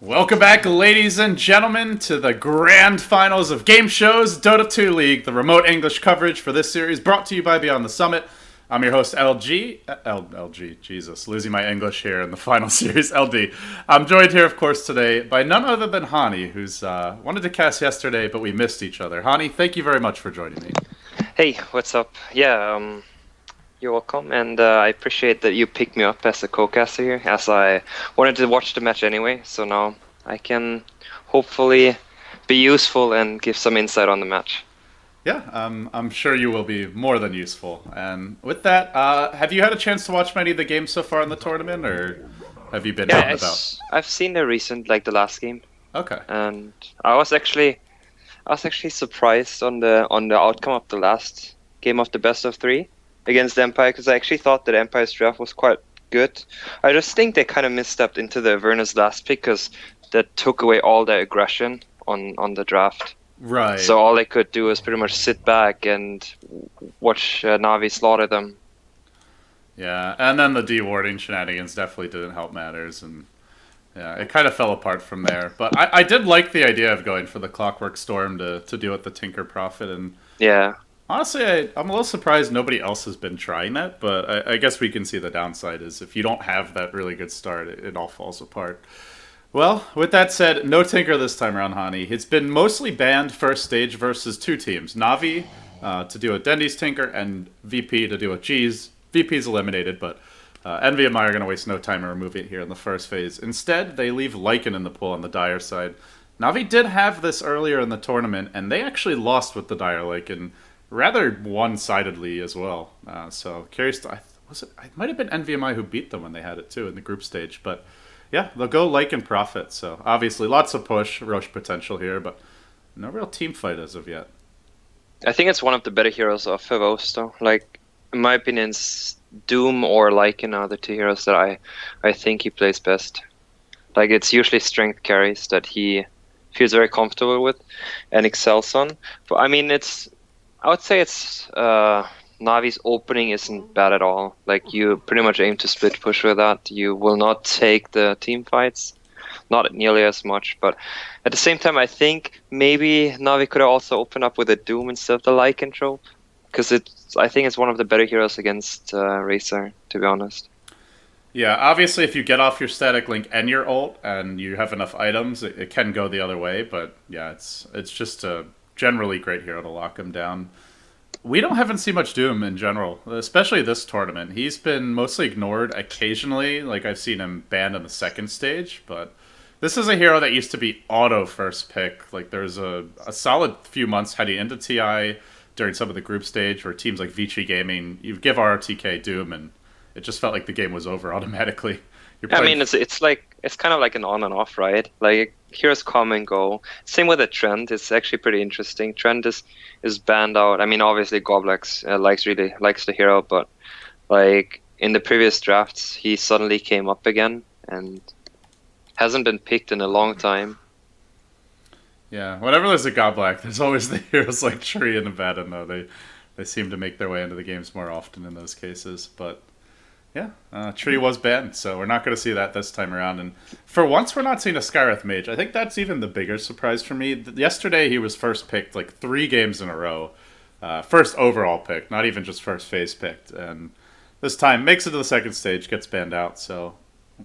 Welcome back, ladies and gentlemen, to the grand finals of Gameshow's Dota 2 League, the remote English coverage for this series brought to you by Beyond the Summit. I'm your host, LG, Jesus, losing my English here in the final series, LD. I'm joined here, of course, today by none other than Hani, who's wanted to cast yesterday, but we missed each other. Hani, thank you very much for joining me. Hey, what's up? Yeah, you're welcome, and I appreciate that you picked me up as a co-caster here, as I wanted to watch the match anyway, so now I can hopefully be useful and give some insight on the match. Yeah, I'm sure you will be more than useful. And with that, have you had a chance to watch many of the games so far in the tournament, or have you been out and about? I've seen the recent, like the last game, Okay. and I was actually surprised on the outcome of the last game of the best of three against Empire, because I actually thought that Empire's draft was quite good. I just think they kind of misstepped into the Avernus last pick, because that took away all the aggression on the draft. Right. So all they could do was pretty much sit back and watch Navi slaughter them. Yeah, and then the dewarding shenanigans definitely didn't help matters, and yeah, it kind of fell apart from there. But I did like the idea of going for the Clockwork Storm to deal with the Tinker Prophet, and Yeah. honestly, I'm a little surprised nobody else has been trying that, but I guess we can see the downside is if you don't have that really good start, it all falls apart. Well, with that said, no Tinker this time around, Hani. It's been mostly banned first stage versus two teams. Navi to do a Dendy's Tinker and VP to do a G's. VP's eliminated, but NVMI are going to waste no time in removing it here in the first phase. Instead, they leave Lycan in the pool on the Dire side. Navi did have this earlier in the tournament, and they actually lost with the Dire Lycan rather one-sidedly as well. So curious to... It might have been NVMI who beat them when they had it too in the group stage, but... yeah, they'll go Lycan Prophet, so obviously lots of push, Roche potential here, but no real team fight as of yet. I think it's one of the better heroes of Favos, though. Like, in my opinion, Doom or Lycan are the two heroes that I think he plays best. Like, it's usually strength carries that he feels very comfortable with and excels on. But I mean, I would say it's Navi's opening isn't bad at all. Like, you pretty much aim to split push with that. You will not take the team fights, not nearly as much. But at the same time, I think maybe Navi could have also opened up with a Doom instead of the Lycan trope, because I think it's one of the better heroes against Racer, to be honest. Yeah, obviously if you get off your static link and your ult and you have enough items, it can go the other way. But yeah, it's just a generally great hero to lock him down. We haven't seen much Doom in general, especially this tournament. He's been mostly ignored occasionally, like I've seen him banned in the second stage, but this is a hero that used to be auto first pick. Like there's a solid few months heading into TI during some of the group stage where teams like Vici Gaming, you give RRTK Doom and it just felt like the game was over automatically. I mean, it's kind of like an on and off, right? Like, heroes come and go. Same with the Trent. It's actually pretty interesting. Trent is banned out. I mean, obviously Goblex likes the hero, but like in the previous drafts, he suddenly came up again and hasn't been picked in a long time. Yeah, whenever there's a Goblack, there's always the heroes like Tree and Abaddon, though. They seem to make their way into the games more often in those cases, but... yeah, Tree was banned, so we're not going to see that this time around. And for once, we're not seeing a Skywrath Mage. I think that's even the bigger surprise for me. Yesterday, he was first picked like 3 games in a row. First overall pick, not even just first phase picked. And this time, makes it to the second stage, gets banned out. So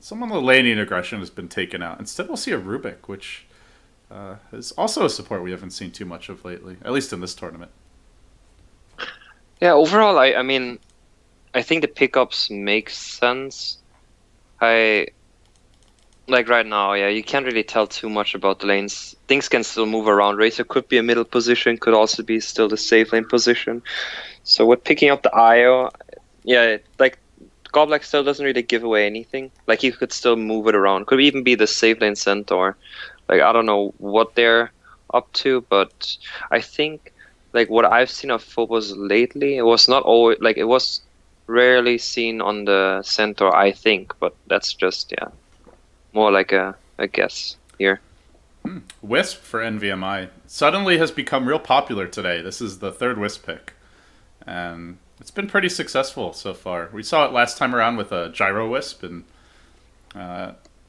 someone with laning aggression has been taken out. Instead, we'll see a Rubik, which is also a support we haven't seen too much of lately, at least in this tournament. Yeah, overall, I mean... I think the pickups make sense. Like right now, yeah, you can't really tell too much about the lanes. Things can still move around. Racer could be a middle position, could also be still the safe lane position. So with picking up the IO, yeah, like Goblex still doesn't really give away anything. Like, you could still move it around. Could even be the safe lane centaur. Like, I don't know what they're up to, but I think like what I've seen of Phobos lately, it was not always like it was rarely seen on the centaur, I think, but that's just more like a guess here. Wisp for NVMI suddenly has become real popular today. This is the third Wisp pick, and it's been pretty successful so far. We saw it last time around with a Gyro Wisp, and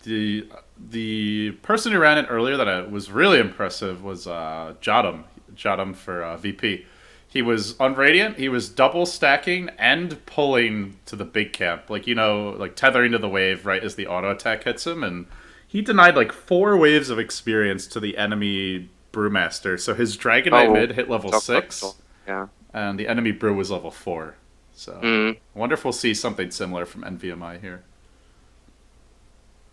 the person who ran it earlier that was really impressive was Jadam for VP. He was on Radiant. He was double stacking and pulling to the big camp, like like tethering to the wave right as the auto attack hits him, and he denied like 4 waves of experience to the enemy Brewmaster. So his Dragonite mid hit level 6, yeah, and the enemy Brew was level 4. So I wonder if we'll see something similar from NVMI here.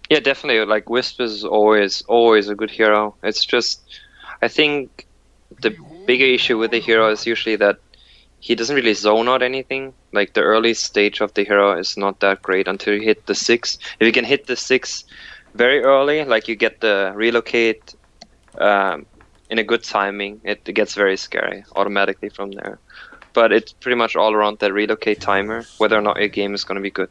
Yeah, definitely. Like Wisp is always a good hero. It's just, I think the bigger issue with the hero is usually that he doesn't really zone out anything. Like the early stage of the hero is not that great until you hit the 6. If you can hit the 6 very early, like you get the relocate in a good timing, it gets very scary automatically from there. But it's pretty much all around that relocate timer, whether or not your game is going to be good.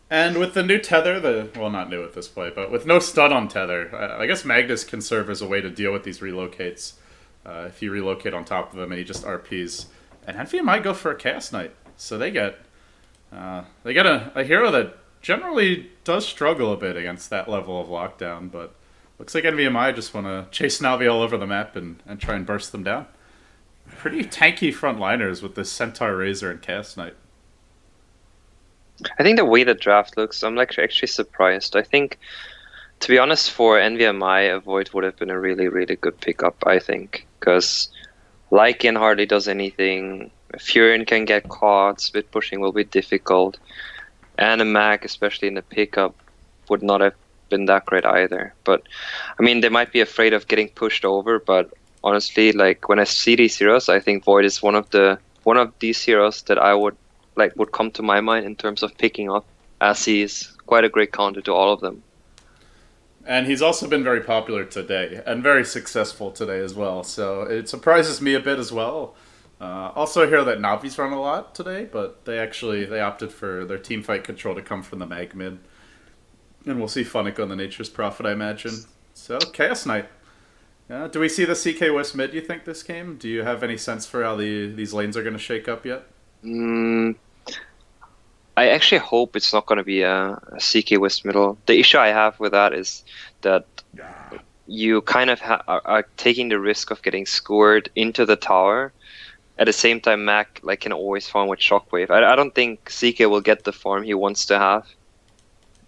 And with the new tether, well, not new at this point, but with no stun on tether, I guess Magnus can serve as a way to deal with these relocates. If you relocate on top of them and he just RPs. And NVMI might go for a Chaos Knight. So they get a hero that generally does struggle a bit against that level of lockdown, but looks like NVMI just want to chase Navi all over the map and try and burst them down. Pretty tanky frontliners with this Centaur Razor and Chaos Knight. I think the way the draft looks, I'm like actually surprised. I think, to be honest, for NVMI, a Void would have been a really, really good pickup, I think. Because Lycan hardly does anything. Furion can get caught. Split pushing will be difficult. And a Mag, especially in the pickup, would not have been that great either. But, I mean, they might be afraid of getting pushed over, but honestly, like, when I see these heroes, I think Void is one of these heroes that I would come to my mind in terms of picking up, as he is quite a great counter to all of them. And he's also been very popular today, and very successful today as well, so it surprises me a bit as well. Also I hear that Navi's run a lot today, but they opted for their team fight control to come from the Mag mid. And we'll see Funnick on the Nature's Prophet, I imagine. So, Chaos Knight. Do we see the CK West mid, you think, this game? Do you have any sense for how these lanes are going to shake up yet? I actually hope it's not going to be a CK West middle. The issue I have with that is that you kind of are taking the risk of getting scored into the tower. At the same time, Mac can always farm with Shockwave. I don't think CK will get the farm he wants to have.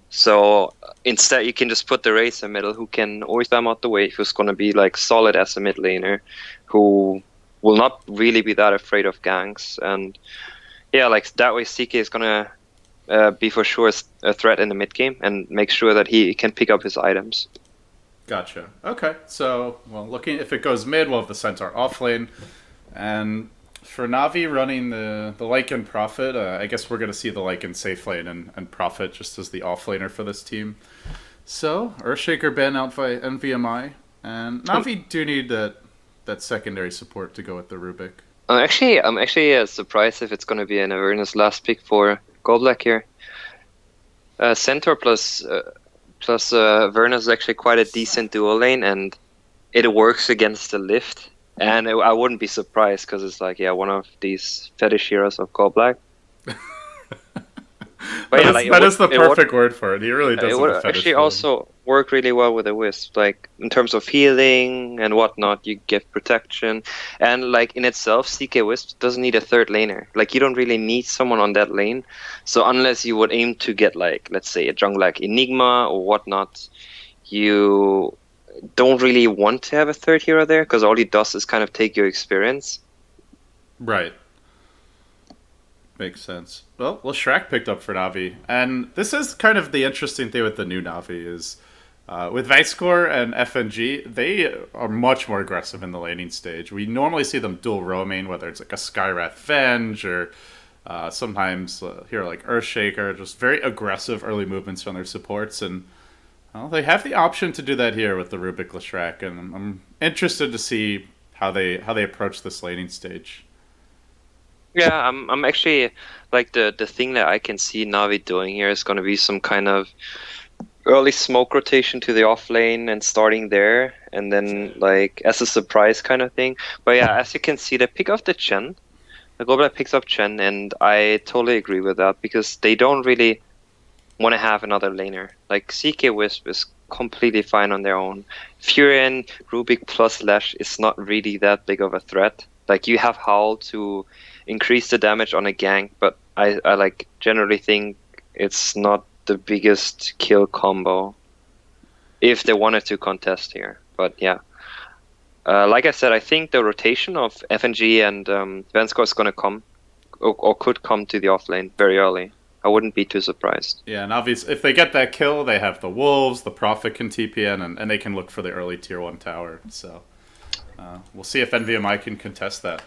So instead, you can just put the Razor middle, who can always spam out the wave, who's going to be solid as a mid laner, who will not really be that afraid of ganks. And yeah, that way CK is going to be for sure a threat in the mid game and make sure that he can pick up his items. Gotcha. Okay, so looking if it goes mid, we'll have the Centaur off lane, and for Navi running the Lycan Prophet, I guess we're going to see the Lycan safe lane and Prophet just as the offlaner for this team. So, Earthshaker ban out by NVMI, and Navi do need that secondary support to go with the Rubik. I'm actually surprised if it's going to be an Avernus last pick for Goldblack here. Centaur plus Avernus is actually quite a decent dual lane, and it works against the lift. And I wouldn't be surprised because it's one of these fetish heroes of Goldblack. But that is the perfect word for it. He really does. It would actually also work really well with a Wisp, in terms of healing and whatnot. You get protection, and in itself, CK Wisp doesn't need a third laner. You don't really need someone on that lane. So unless you would aim to get let's say a jungle like Enigma or whatnot, you don't really want to have a third hero there because all he does is kind of take your experience. Right. Makes sense. Well, Shrek picked up for Navi, and this is kind of the interesting thing with the new Navi is with Vicescore and FNG, they are much more aggressive in the laning stage. We normally see them dual roaming, whether it's a Skywrath Venge or sometimes here Earthshaker, just very aggressive early movements from their supports, and they have the option to do that here with the Rubik Leshrac, and I'm interested to see how they approach this laning stage. Yeah, I'm actually the thing that I can see Navi doing here is going to be some kind of early smoke rotation to the off lane and starting there, and then as a surprise kind of thing. But yeah, as you can see, they pick up the Chen. The Goblin picks up Chen, and I totally agree with that because they don't really want to have another laner. Like CK Wisp is completely fine on their own. Furion, Rubik plus Lash is not really that big of a threat. Like you have Howl to increase the damage on a gank, but I like generally think it's not the biggest kill combo if they wanted to contest here. But yeah. Like I said, I think the rotation of FNG and Vanscore is going to come, or could come to the offlane very early. I wouldn't be too surprised. Yeah, and obviously, if they get that kill, they have the Wolves, the Prophet can TPN, and they can look for the early Tier 1 tower. So we'll see if NVMI can contest that.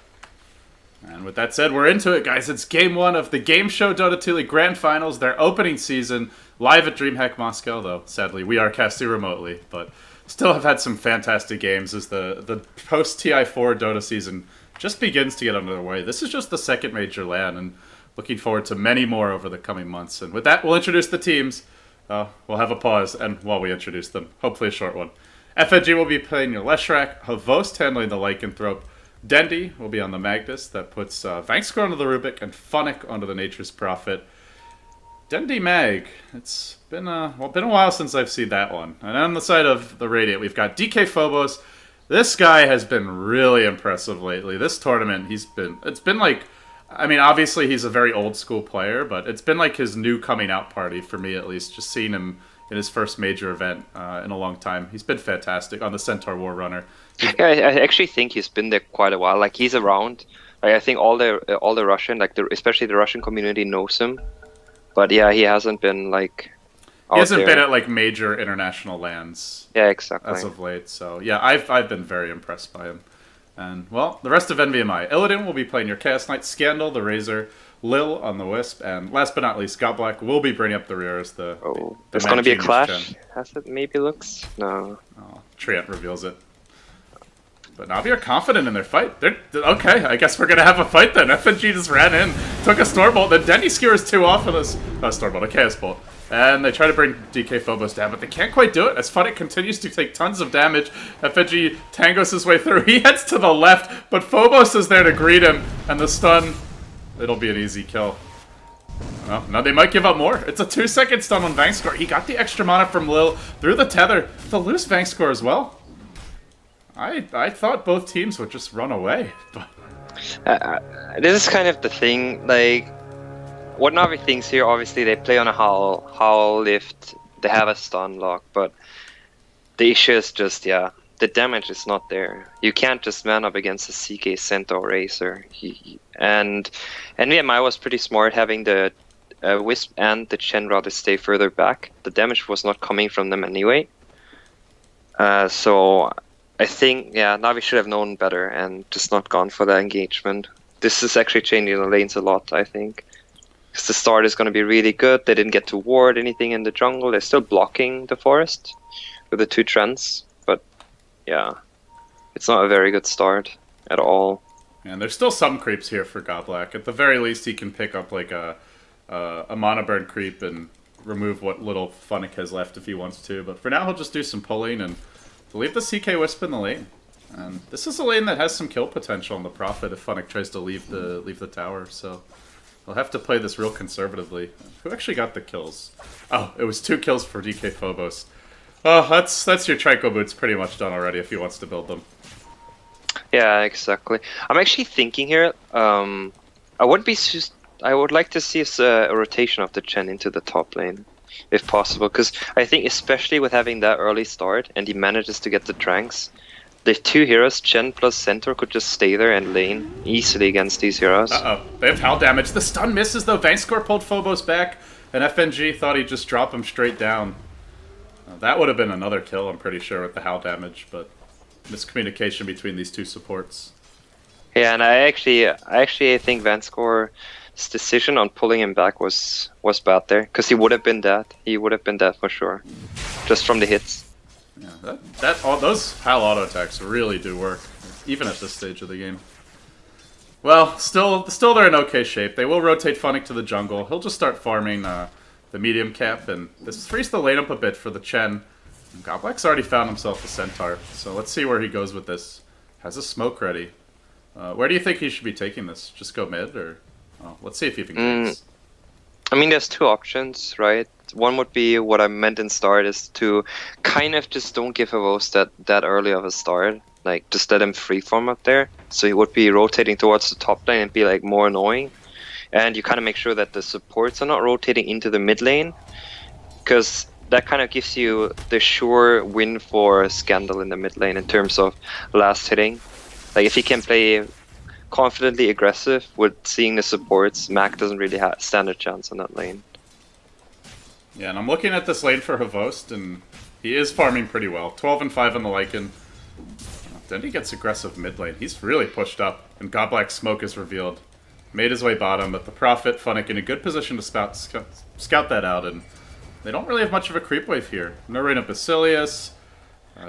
And with that said, we're into it, guys. It's Game 1 of the Gameshow Dota 2 League Grand Finals, their opening season, live at DreamHack Moscow, though sadly we are casting remotely, but still have had some fantastic games as the post-TI4 Dota season just begins to get underway. This is just the second major LAN, and looking forward to many more over the coming months. And with that, we'll introduce the teams. We'll have a pause, and while we introduce them, hopefully a short one. FNG will be playing your Leshrac, Havost handling the Lycanthrope, Dendy will be on the Magnus, that puts Vangscore onto the Rubik, and Funnick onto the Nature's Prophet. Dendy Mag, it's been a while since I've seen that one. And on the side of the Radiant, we've got DK Phobos. This guy has been really impressive lately. This tournament, it's been like, I mean, obviously he's a very old school player, but it's been like his new coming out party for me, at least, just seeing him in his first major event in a long time. He's been fantastic on the Centaur War Runner. Yeah, I actually think he's been there quite a while. Like he's around. Like, I think all the Russian, like especially the Russian community knows him. But yeah, he hasn't been like. He hasn't been at like major international lands. Yeah, exactly. As of late, so yeah, I've been very impressed by him. And well, the rest of NVMI, Illidan will be playing your Chaos Knight, Scandal, the Razor, Lil on the Wisp, and last but not least, Godblack will be bringing up the rear as the. There's going to be a clash. As it maybe looks. No. Oh, Treant reveals it. But Navi are confident in their fight. They're okay, I guess we're going to have a fight then. FNG just ran in, took a Stormbolt, then Denny skewers 2 off of this Stormbolt, a Chaos Bolt. And they try to bring DK Phobos down, but they can't quite do it, as Funnick continues to take tons of damage. FNG tangos his way through. He heads to the left, but Phobos is there to greet him, and the stun, it'll be an easy kill. Well, now they might give up more. It's a 2-second stun on Vangscore. He got the extra mana from Lil through the tether. They'll lose Vangscore as well. I thought both teams would just run away. This is kind of the thing, like, what Navi thinks here, obviously they play on a Howl lift, they have a stun lock, but the issue is just, yeah, the damage is not there. You can't just man up against a CK Centaur Racer. And NVMI was pretty smart having the Wisp and the Chen rather stay further back. The damage was not coming from them anyway. So I think, yeah, Navi should have known better and just not gone for that engagement. This is actually changing the lanes a lot, I think. Because the start is going to be really good. They didn't get to ward anything in the jungle. They're still blocking the forest with the 2 trends. But yeah, it's not a very good start at all. And there's still some creeps here for Godblack. At the very least, he can pick up like a mana burn creep and remove what little Funnick has left if he wants to. But for now, he'll just do some pulling and leave the CK Wisp in the lane. And this is a lane that has some kill potential on the Prophet if Funnick tries to leave the tower. So he'll have to play this real conservatively. Who actually got the kills? Oh, it was 2 kills for DK Phobos. Oh, that's your Trico Boots pretty much done already if he wants to build them. Yeah, exactly. I'm actually thinking here. I would like to see a rotation of the Chen into the top lane, if possible, because I think especially with having that early start and he manages to get the Tranks, the 2 heroes, Chen plus Centaur, could just stay there and lane easily against these heroes. Uh-oh. They have Howl damage. The stun misses, though. Vangscore pulled Phobos back, and FNG thought he'd just drop him straight down. That would have been another kill, I'm pretty sure, with the Howl damage, but miscommunication between these 2 supports. Yeah, and I actually think Vanscore's decision on pulling him back was bad there, because he would have been dead. He would have been dead for sure, just from the hits. Yeah, those Howl auto attacks really do work, even at this stage of the game. Well, still they're in okay shape. They will rotate Funnick to the jungle. He'll just start farming the medium cap, and this frees the lane up a bit for the Chen. Godblack's already found himself a Centaur, so let's see where he goes with this. Has a smoke ready. Where do you think he should be taking this? Just go mid, or let's see if he even ganks. I mean, there's 2 options, right? one would be what I meant in start is to kind of just don't give Havos that early of a start. Like just let him freeform up there, so he would be rotating towards the top lane and be like more annoying. And you kind of make sure that the supports are not rotating into the mid lane, because that kind of gives you the sure win for Scandal in the mid lane in terms of last hitting. Like if he can play confidently aggressive with seeing the supports, Mac doesn't really stand a chance on that lane. Yeah, and I'm looking at this lane for Havost, and he is farming pretty well. 12 and 5 on the Lycan. Then he gets aggressive mid lane. He's really pushed up, and Godblack Smoke is revealed. Made his way bottom, but the Prophet, Funnick in a good position to scout that out, and they don't really have much of a creep wave here. No Rain of Basilius.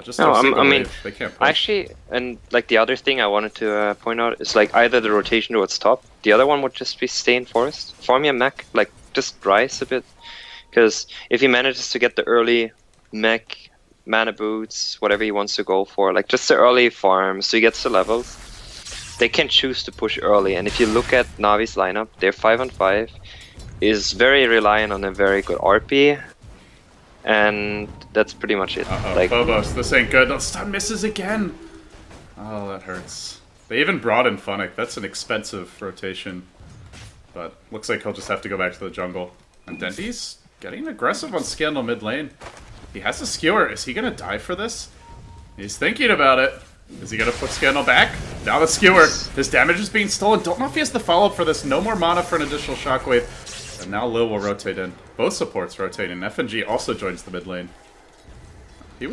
Just no, I mean, wave. They can't push. Actually, and like the other thing I wanted to point out is like either the rotation towards top, the other one would just be stay in forest. Farm your mech, like just rise a bit. Because if he manages to get the early mech, mana boots, whatever he wants to go for, like just the early farm, so he gets the levels, they can choose to push early. And if you look at Navi's lineup, their 5-on-5 is very reliant on a very good RP, and that's pretty much it. Like, Phobos, this ain't good. The stun misses again. Oh, that hurts. They even brought in Funnick. That's an expensive rotation, but looks like he'll just have to go back to the jungle. And Dendy's getting aggressive on Scandal mid lane. He has a skewer. Is he gonna die for this? He's thinking about it. Is he gonna put Scandal back? Now the skewer. His damage is being stolen. Don't know if he has the follow-up for this. No more mana for an additional shockwave. And now Lil will rotate in. Both supports rotate in. FNG also joins the mid lane. He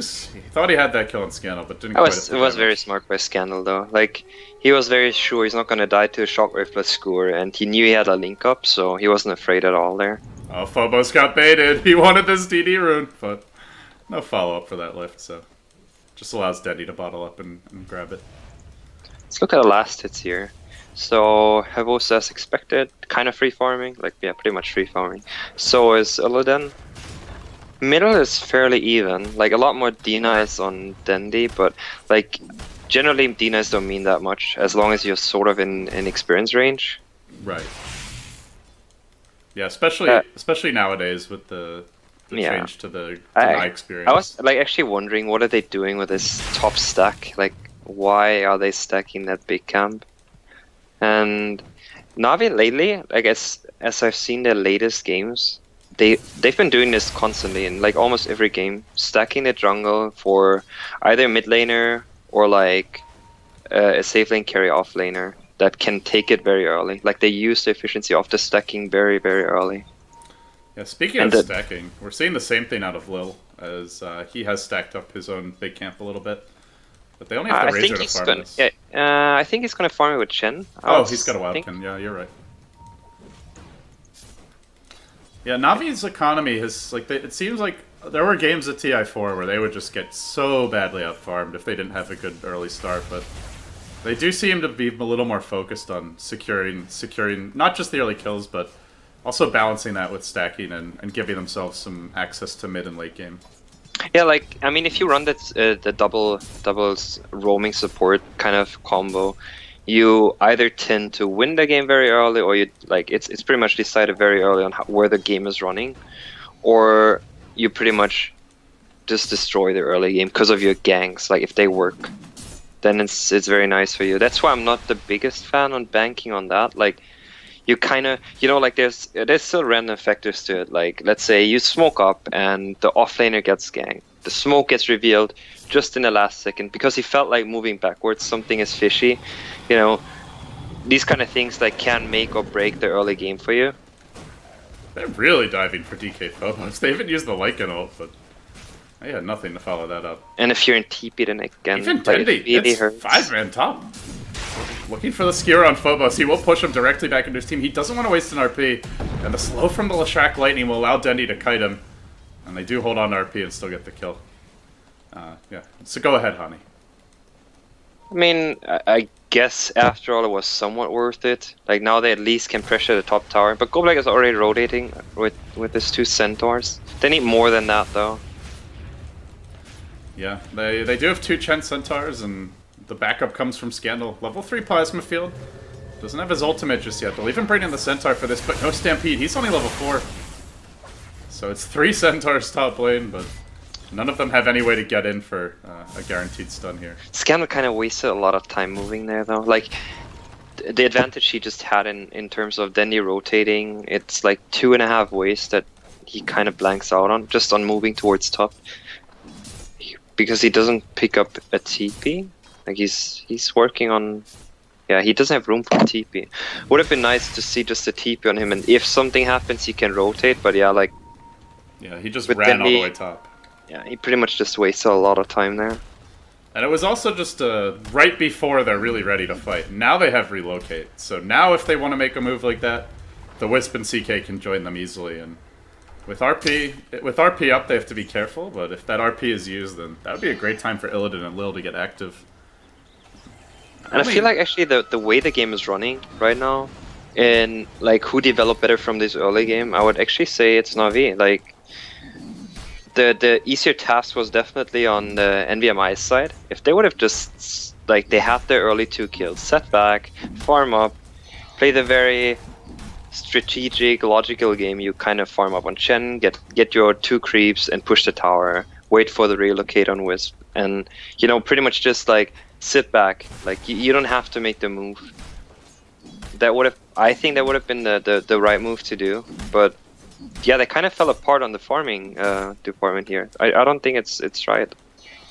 thought he had that kill on Scandal, but didn't quite. It was very smart by Scandal though. Like he was very sure he's not gonna die to a shockwave plus skewer, and he knew he had a link up, so he wasn't afraid at all there. Oh, Phobos got baited. He wanted this DD rune, but no follow-up for that lift, so just allows Dendy to bottle up and grab it. Let's look at the last hits here. So Havos as expected, kind of free farming, like yeah, pretty much free farming. So is Illidan. Middle is fairly even, like a lot more denies on Dendy, but like generally denies don't mean that much as long as you're sort of in experience range. Right. Yeah, especially nowadays with the change to the deny experience. I was like actually wondering what are they doing with this top stack? Like why are they stacking that big camp? And Navi lately, like as I've seen their latest games, they've been doing this constantly in like almost every game, stacking the jungle for either mid laner or like a safe lane carry off laner that can take it very early. Like they use the efficiency of the stacking very, very early. Yeah, speaking of stacking, we're seeing the same thing out of Lil, as he has stacked up his own big camp a little bit. But they only have the Razor to farm this. Yeah, I think he's going to farm it with Chen. Oh, he's got a wild pin. Yeah, you're right. Yeah, Navi's economy has, like, it seems like there were games at TI4 where they would just get so badly out-farmed if they didn't have a good early start, but they do seem to be a little more focused on securing not just the early kills, but also balancing that with stacking and giving themselves some access to mid and late game. Yeah, like I mean, if you run that the doubles roaming support kind of combo, you either tend to win the game very early, or you like it's pretty much decided very early on where the game is running, or you pretty much just destroy the early game because of your ganks. Like if they work, then it's very nice for you. That's why I'm not the biggest fan on banking on that. Like you kind of, you know, like there's still random factors to it. Like let's say you smoke up and the offlaner gets ganked. The smoke gets revealed just in the last second because he felt like moving backwards. Something is fishy, you know. These kind of things that can make or break the early game for you. They're really diving for DK Phobos. They haven't used the Lycan ult, but I had nothing to follow that up. And if you're in TP, then again, even Dendy, it's 5-man top. Looking for the skewer on Phobos. He will push him directly back into his team. He doesn't want to waste an RP. And the slow from the Lashrak Lightning will allow Dendy to kite him. And they do hold on to RP and still get the kill. Yeah, so go ahead, Hani. I mean, I guess after all it was somewhat worth it. Like now they at least can pressure the top tower. But Goblik is already rotating with his 2 centaurs. They need more than that though. Yeah, they do have 2 Chen centaurs, and the backup comes from Scandal. Level 3 Plasma Field. Doesn't have his ultimate just yet. They'll even bring in the Centaur for this, but no Stampede. He's only level 4. So it's 3 Centaurs top lane, but none of them have any way to get in for a guaranteed stun here. Scandal kind of wasted a lot of time moving there, though. Like, the advantage he just had in terms of Dendy rotating, it's like 2.5 ways that he kind of blanks out on, just on moving towards top. Because he doesn't pick up a TP. Like, he's working on... Yeah, he doesn't have room for a TP. Would have been nice to see just a TP on him, and if something happens, he can rotate, but yeah, like... Yeah, he just ran all the way top. Yeah, he pretty much just wasted a lot of time there. And it was also just right before they're really ready to fight. Now they have relocate. So now if they want to make a move like that, the Wisp and CK can join them easily. And with RP up, they have to be careful. But if that RP is used, then that would be a great time for Illidan and Lil to get active. And I feel like actually the way the game is running right now, and like who developed better from this early game, I would actually say it's Na'Vi. Like, the easier task was definitely on the NVMI side. If they would have just, like, they had their early 2 kills, set back, farm up, play the very strategic, logical game. You kind of farm up on Chen, get your 2 creeps and push the tower, wait for the relocate on Wisp, and, you know, pretty much just, like, sit back. Like, you don't have to make the move. That would have, I think that would have been the right move to do, but yeah, they kind of fell apart on the farming department here. I don't think it's right.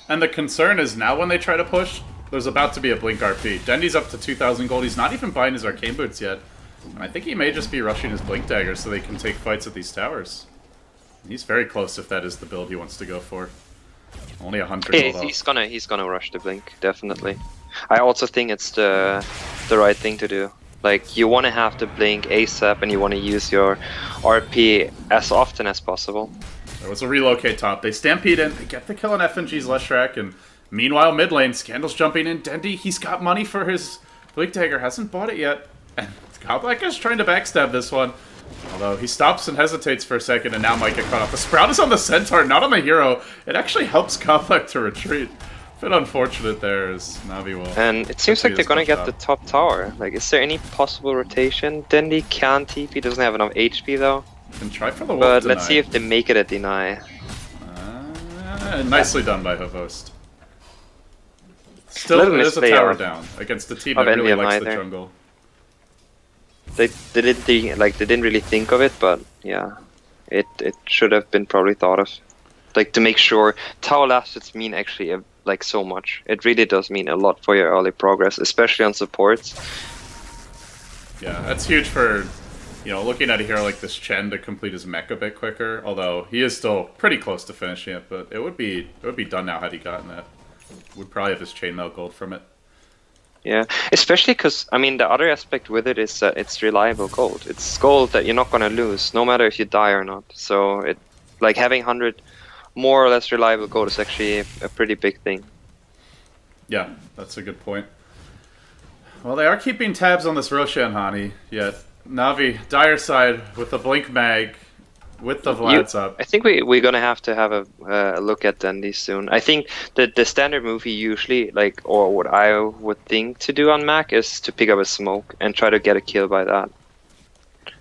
And the concern is now when they try to push, there's about to be a Blink RP. Dendy's up to 2,000 gold. He's not even buying his Arcane Boots yet. And I think he may just be rushing his Blink Dagger so they can take fights at these towers. He's very close if that is the build he wants to go for. Only 100 Yeah, gold he's gonna rush the Blink, definitely. I also think it's the right thing to do. Like, you want to have the Blink ASAP and you want to use your RP as often as possible. There was a relocate top. They stampede in, they get the kill on FNG's Leshrac, and meanwhile mid lane, Scandal's jumping in. Dendy, he's got money for his Blink Dagger, hasn't bought it yet. And Godblack is trying to backstab this one. Although he stops and hesitates for a second and now might get caught off. The Sprout is on the Centaur, not on the hero. It actually helps Godblack to retreat. A bit unfortunate there as Na'Vi will. And it seems like they're gonna get the top tower. Like, is there any possible rotation? Dendy can TP, doesn't have enough HP though. Can try for the wolf But deny. let's see if they make it a deny. Nicely done by Hovost. Still, there's a tower down against the team that really NVMI likes the there. jungle. They didn't really think of it, but yeah, it should have been probably thought of. Like, to make sure tower last hits mean actually like so much. It really does mean a lot for your early progress, especially on supports. Yeah, that's huge for, you know, looking at a hero like this Chen to complete his mech a bit quicker. Although he is still pretty close to finishing it, but it would be done now had he gotten that. Would probably have his chainmail gold from it. Yeah, especially because, I mean, the other aspect with it is that it's reliable gold. It's gold that you're not gonna lose, no matter if you die or not. So it, like, having 100 more or less reliable gold is actually a pretty big thing. Yeah, that's a good point. Well, they are keeping tabs on this Roshan Hani, yet Na'Vi, dire side, with the Blink Mag, with the Vlad's up. I think we're gonna have to have a look at Dendy soon. I think that the standard move he usually, like, or what I would think to do on Mac is to pick up a smoke and try to get a kill by that.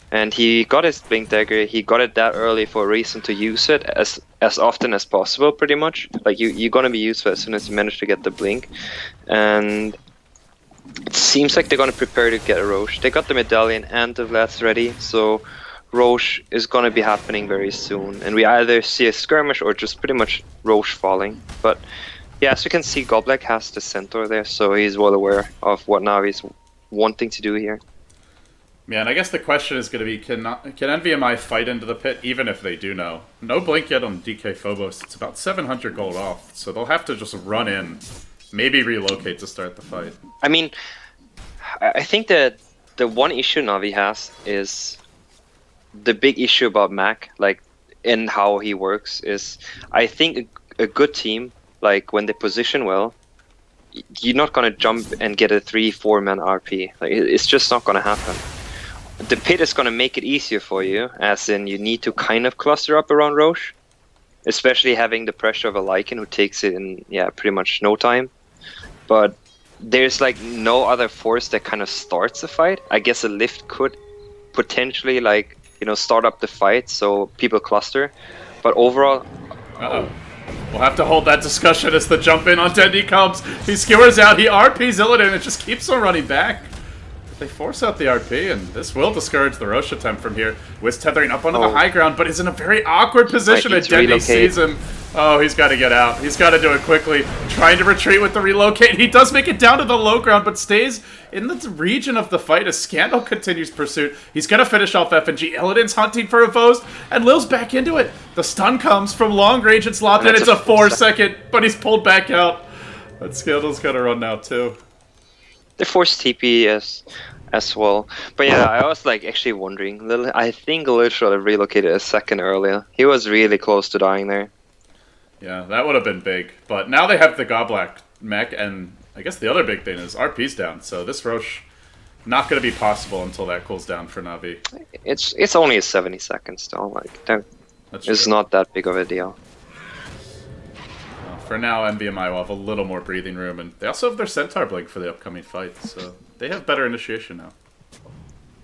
And he got his Blink Dagger, he got it that early for a reason to use it as often as possible, pretty much. Like, you're gonna be useful as soon as you manage to get the Blink. And it seems like they're gonna prepare to get a Roche. They got the medallion and the Vlad's ready, so Roche is gonna be happening very soon. And we either see a skirmish or just pretty much Roche falling. But yeah, as you can see, Godblack has the Centaur there, so he's well aware of what Na'Vi's wanting to do here. Yeah, and I guess the question is going to be, can NVMI fight into the pit, even if they do know? No Blink yet on DK Phobos. It's about 700 gold off, so they'll have to just run in, maybe relocate to start the fight. I mean, I think that the one issue Na'Vi has is the big issue about Mac, like, and how he works, is I think a good team, like, when they position well, you're not going to jump and get a 3-4 man RP. Like, it's just not going to happen. The pit is going to make it easier for you, as in you need to kind of cluster up around Roche, especially having the pressure of a Lycan who takes it in, yeah, pretty much no time. But there's, like, no other force that kind of starts the fight. I guess a lift could potentially, like, start up the fight so people cluster. But overall, Uh-oh. We'll have to hold that discussion as the jump in on Dendy comes. He skewers out, he RPs Illidan, and just keeps on running back. They force out the RP, and this will discourage the Roche attempt from here. Wiz tethering up onto the high ground, but is in a very awkward position, and Dendy sees him. Oh, he's got to get out. He's got to do it quickly. Trying to retreat with the relocate. He does make it down to the low ground, but stays in the region of the fight as Scandal continues pursuit. He's going to finish off FNG. Illidan's hunting for a Vost, and Lil's back into it. The stun comes from long range. It's locked in. It's a 4-second, but he's pulled back out. But Scandal's got to run now, too. They forced TP as well. But yeah, I was like actually wondering. I think Lil should have relocated a second earlier. He was really close to dying there. Yeah, that would have been big. But now they have the Goblak mech, and I guess the other big thing is RP's down. So this Roche not going to be possible until that cools down for Na'Vi. It's only a 70 seconds still. Like, it's not that big of a deal. For now, NVMI will have a little more breathing room, and they also have their Centaur Blink for the upcoming fight, so they have better initiation now.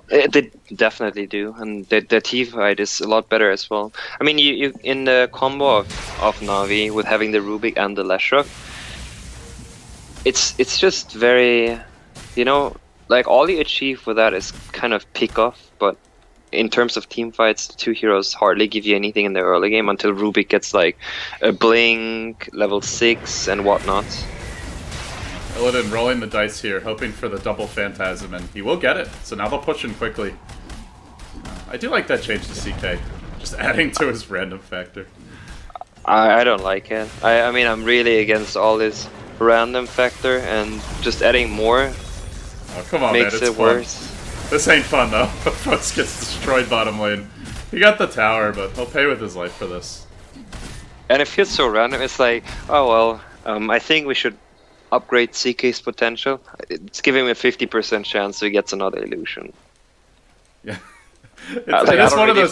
They definitely do, and the T fight is a lot better as well. I mean, you in the combo of Na'Vi with having the Rubik and the Leshrac, it's just very, like all you achieve with that is kind of pick off, but in terms of team fights, the two heroes hardly give you anything in the early game until Rubik gets like a Blink, level 6 and whatnot. Illidan rolling the dice here, hoping for the double Phantasm, and he will get it. So now they'll push in quickly. I do like that change to CK, just adding to his random factor. I don't like it. I mean, I'm really against all this random factor, and just adding more come on, makes man, it's it worse. This ain't fun, though. Vost gets destroyed bottom lane. He got the tower, but he'll pay with his life for this. And it feels so random. It's like, oh well, I think we should upgrade CK's potential. It's giving him a 50% chance so he gets another illusion. Yeah. I don't really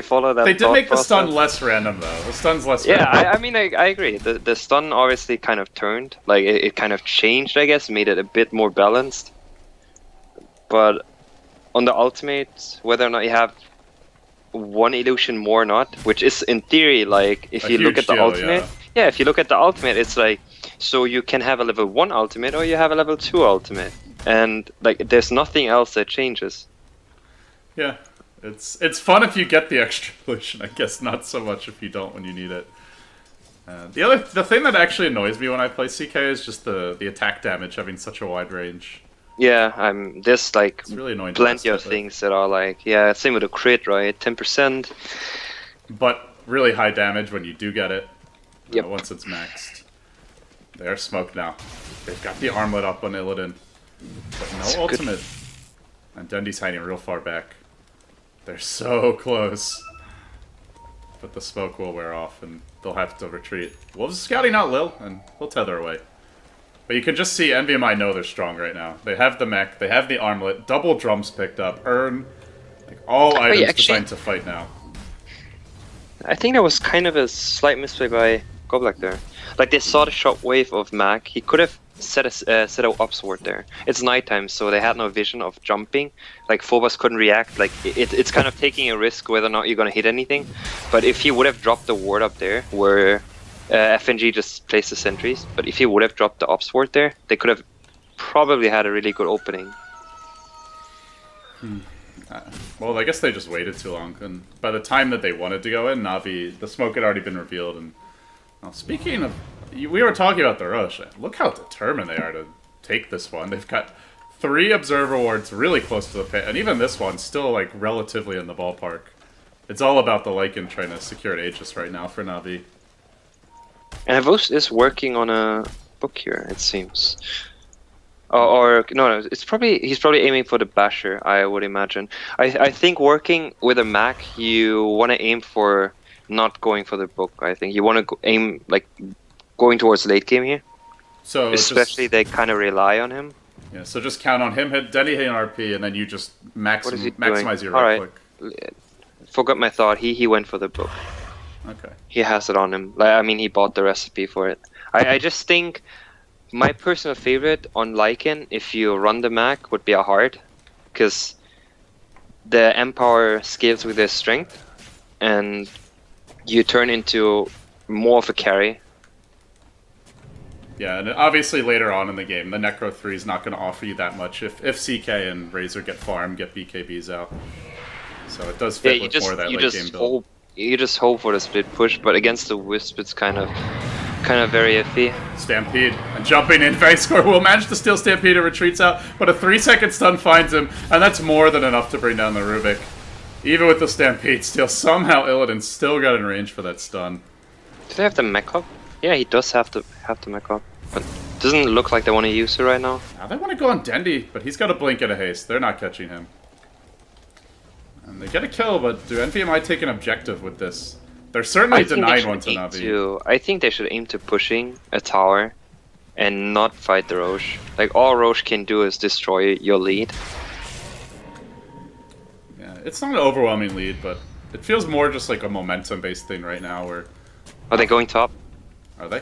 follow that. They did make the process. stun less random, though. The stun's less random. Yeah, I mean, I agree. The stun obviously kind of turned. Like, it kind of changed, I guess, made it a bit more balanced. But on the ultimate, whether or not you have one illusion more or not, which is in theory, like, if you look at the ultimate, if you look at the ultimate, it's like, so you can have a level 1 ultimate or you have a level 2 ultimate. And, like, there's nothing else that changes. Yeah, it's fun if you get the extra illusion. I guess not so much if you don't when you need it. The thing that actually annoys me when I play CK is just the attack damage having such a wide range. Yeah, there's like really annoying plenty of things that are like, yeah, same with the crit, right? 10%. But really high damage when you do get it. Once it's maxed. They are smoked now. They've got the armlet up on Illidan. But no ultimate. And Dendy's hiding real far back. They're so close. But the smoke will wear off and they'll have to retreat. Wolves scouting out Lil, and he'll tether away. But you can just see NVMI know they're strong right now. They have the mech, they have the armlet, double drums picked up, Urn, like all items designed to fight now. I think that was kind of a slight misplay by Goblak there. Like, they saw the shockwave of Mac. He could have set a ops ward there. It's nighttime, so they had no vision of jumping. Like, Phobos couldn't react. Like, it's kind of taking a risk whether or not you're gonna hit anything. But if he would have dropped the ward up there, where FNG just placed the sentries, but if he would have dropped the ops ward there, they could have probably had a really good opening. Well, I guess they just waited too long, and by the time that they wanted to go in, Na'Vi, the smoke had already been revealed. And well, speaking of, we were talking about the rush. Look how determined they are to take this one. They've got 3 observer wards really close to the pit, and even this one's still like relatively in the ballpark. It's all about the Lycan trying to secure an Aegis right now for Na'Vi. And Avos is working on a book here, it seems. No, he's probably aiming for the Basher, I would imagine. I think working with a Mac, you want to aim for not going for the book. I think you want to aim like going towards late game here. So especially they kind of rely on him. Yeah, so just count on him, hit Denny hitting RP, and then you just maximize your right click. Forgot my thought. He went for the book. Okay. He has it on him. I mean, he bought the recipe for it. I just think my personal favorite on Lycan, if you run the Mac, would be a Heart, because the Empower scales with their strength, and you turn into more of a carry. Yeah, and obviously later on in the game, the Necro 3 is not going to offer you that much if CK and Razor get farm, get BKBs out. So it does fit with more of that late game build. You just hope for the split push, but against the Wisp, it's kind of very iffy. Stampede, and jumping in, Vicescore will manage to steal Stampede and retreats out, but a 3-second stun finds him, and that's more than enough to bring down the Rubik. Even with the Stampede steal, somehow Illidan still got in range for that stun. Do they have the mech up? Yeah, he does have the mech up. But doesn't look like they want to use it right now. Now they want to go on Dendi, but he's got a blink and a haste. They're not catching him. And they get a kill, but do NVMI take an objective with this? They're certainly denied one to Navi. I think they should aim to pushing a tower and not fight the Roche. Like, all Roche can do is destroy your lead. Yeah, it's not an overwhelming lead, but it feels more just like a momentum-based thing right now where... Are they going top? Are they?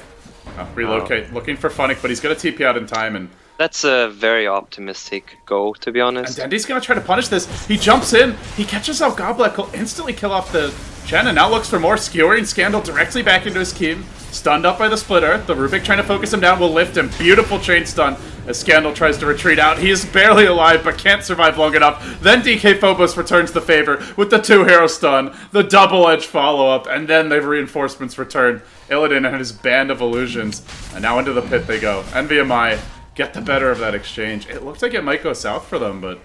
Relocate. Looking for Funnick, but he's going to TP out in time, and... That's a very optimistic go, to be honest. And Dendi's going to try to punish this. He jumps in, he catches out Goblet, he'll instantly kill off the Chen, and now looks for more, skewering Scandal directly back into his team. Stunned up by the Split Earth. The Rubik trying to focus him down will lift him. Beautiful chain stun as Scandal tries to retreat out. He is barely alive, but can't survive long enough. Then DK Phobos returns the favor with the 2-hero stun, the double-edge follow-up, and then the reinforcements return. Illidan and his band of illusions. And now into the pit they go. NVMI get the better of that exchange. It looked like it might go south for them, but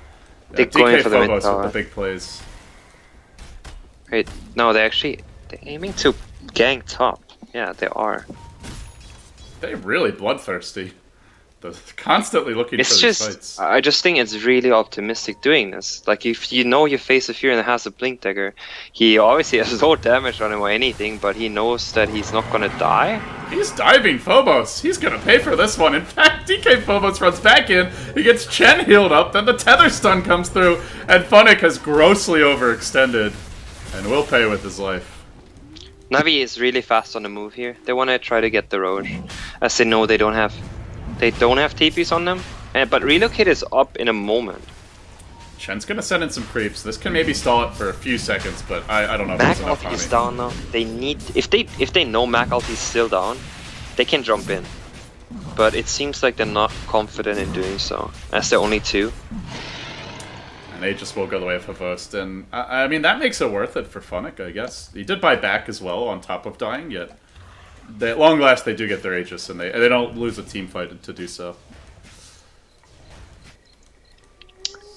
DK Phobos with the big plays. Wait, no, they're aiming to gang top. Yeah, they are. They're really bloodthirsty. They're constantly looking for these fights. I just think it's really optimistic doing this. Like, if you know your face of fear and has a blink dagger, he obviously has no damage on him or anything, but he knows that he's not gonna die. He's diving Phobos. He's gonna pay for this one. In fact, DK Phobos runs back in. He gets Chen healed up. Then the tether stun comes through, and Funnick has grossly overextended, and will pay with his life. Navi is really fast on the move here. They want to try to get the Roche, as they know they don't have TPs on them. But Relocate is up in a moment. Chen's gonna send in some creeps. This can maybe stall it for a few seconds, but I don't know if Mac there's enough ulti is down now. They need if they know Mac ulti is still down, they can jump in. But it seems like they're not confident in doing so, as they're only 2. And they just will go the way of Havost, and I mean that makes it worth it for Funnick, I guess. He did buy back as well on top of dying, yet at long last they do get their Aegis, and they don't lose a team fight to do so.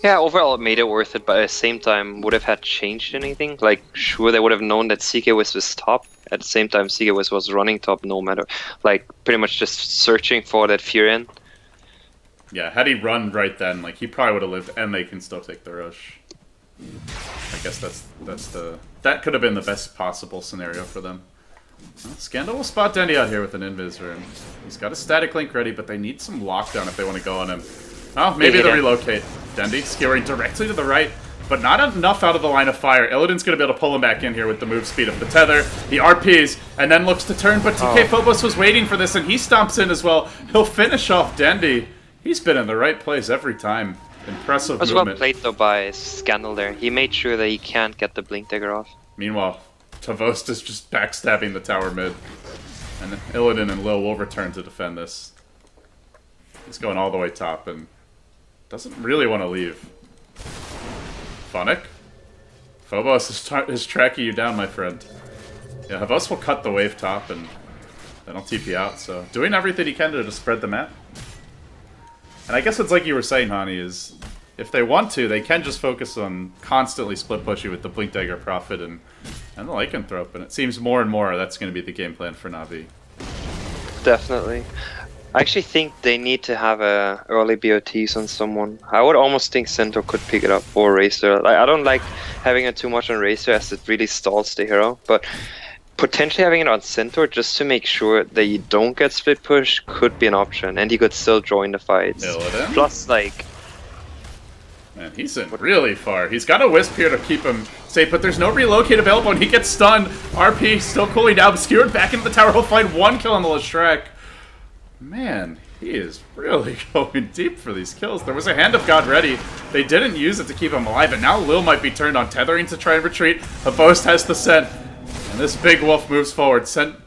Yeah, overall it made it worth it, but at the same time, would have had changed anything? Like, sure, they would have known that CK was top. At the same time, CK was running top no matter. Like, pretty much just searching for that Furion. Yeah, had he run right then, like, he probably would have lived, and they can still take the rush. I guess that could have been the best possible scenario for them. Well, Scandal will spot Dendi out here with an Invis Rune. He's got a static link ready, but they need some lockdown if they want to go on him. Oh, maybe they'll relocate. Dendi skewering directly to the right, but not enough out of the line of fire. Illidan's going to be able to pull him back in here with the move speed of the tether. He RPs, and then looks to turn, but TK Phobos was waiting for this, and he stomps in as well. He'll finish off Dendi. He's been in the right place every time. Impressive movement. Well played though by Scandal there. He made sure that he can't get the Blink Dagger off. Meanwhile, Tavost is just backstabbing the tower mid. And Illidan and Lil will return to defend this. He's going all the way top and doesn't really want to leave. Funnick? Phobos is tracking you down, my friend. Yeah, Havos will cut the wave top and then I'll TP out, so doing everything he can to just spread the map. And I guess it's like you were saying, Hani, is if they want to, they can just focus on constantly split pushing with the Blink Dagger Prophet and the Lycanthrope, and it seems more and more that's going to be the game plan for Navi. Definitely. I actually think they need to have a early BOTs on someone. I would almost think Centaur could pick it up for Racer. Like, I don't like having it too much on Racer as it really stalls the hero, but potentially having it on Centaur just to make sure that you don't get split push could be an option, and he could still join the fights. Illidan? Plus, like... Man, he's in really far. He's got a Wisp here to keep him safe, but there's no relocate available, and he gets stunned. RP still cooling down, skewered back into the tower. He'll find one kill on the Leshrac. Man, He is really going deep for these kills. There was a Hand of God ready. They didn't use it to keep him alive, and now Lil might be turned on tethering to try and retreat. A Boast has the scent, and this big wolf moves forward, sent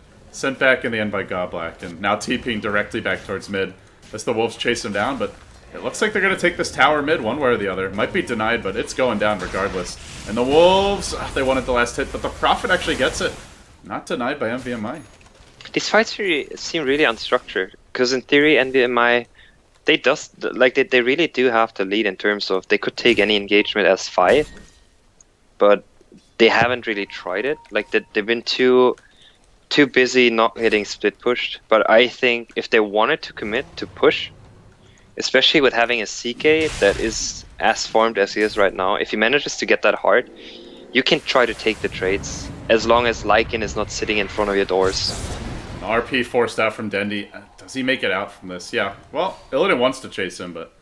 back in the end by Goblak, and now TPing directly back towards mid as the wolves chase him down, but it looks like they're going to take this tower mid one way or the other. Might be denied, but it's going down regardless. And the wolves, they wanted the last hit, but the Prophet actually gets it. Not denied by NVMI. These fights seem really unstructured, because in theory NVMI, they really do have the lead in terms of they could take any engagement as 5, but they haven't really tried it. Like they've been too busy not getting split pushed. But I think if they wanted to commit to push, especially with having a CK that is as formed as he is right now, if he manages to get that hard, you can try to take the trades as long as Lycan is not sitting in front of your doors. RP forced out from Dendi. Does he make it out from this? Yeah. Well, Illidan wants to chase him, but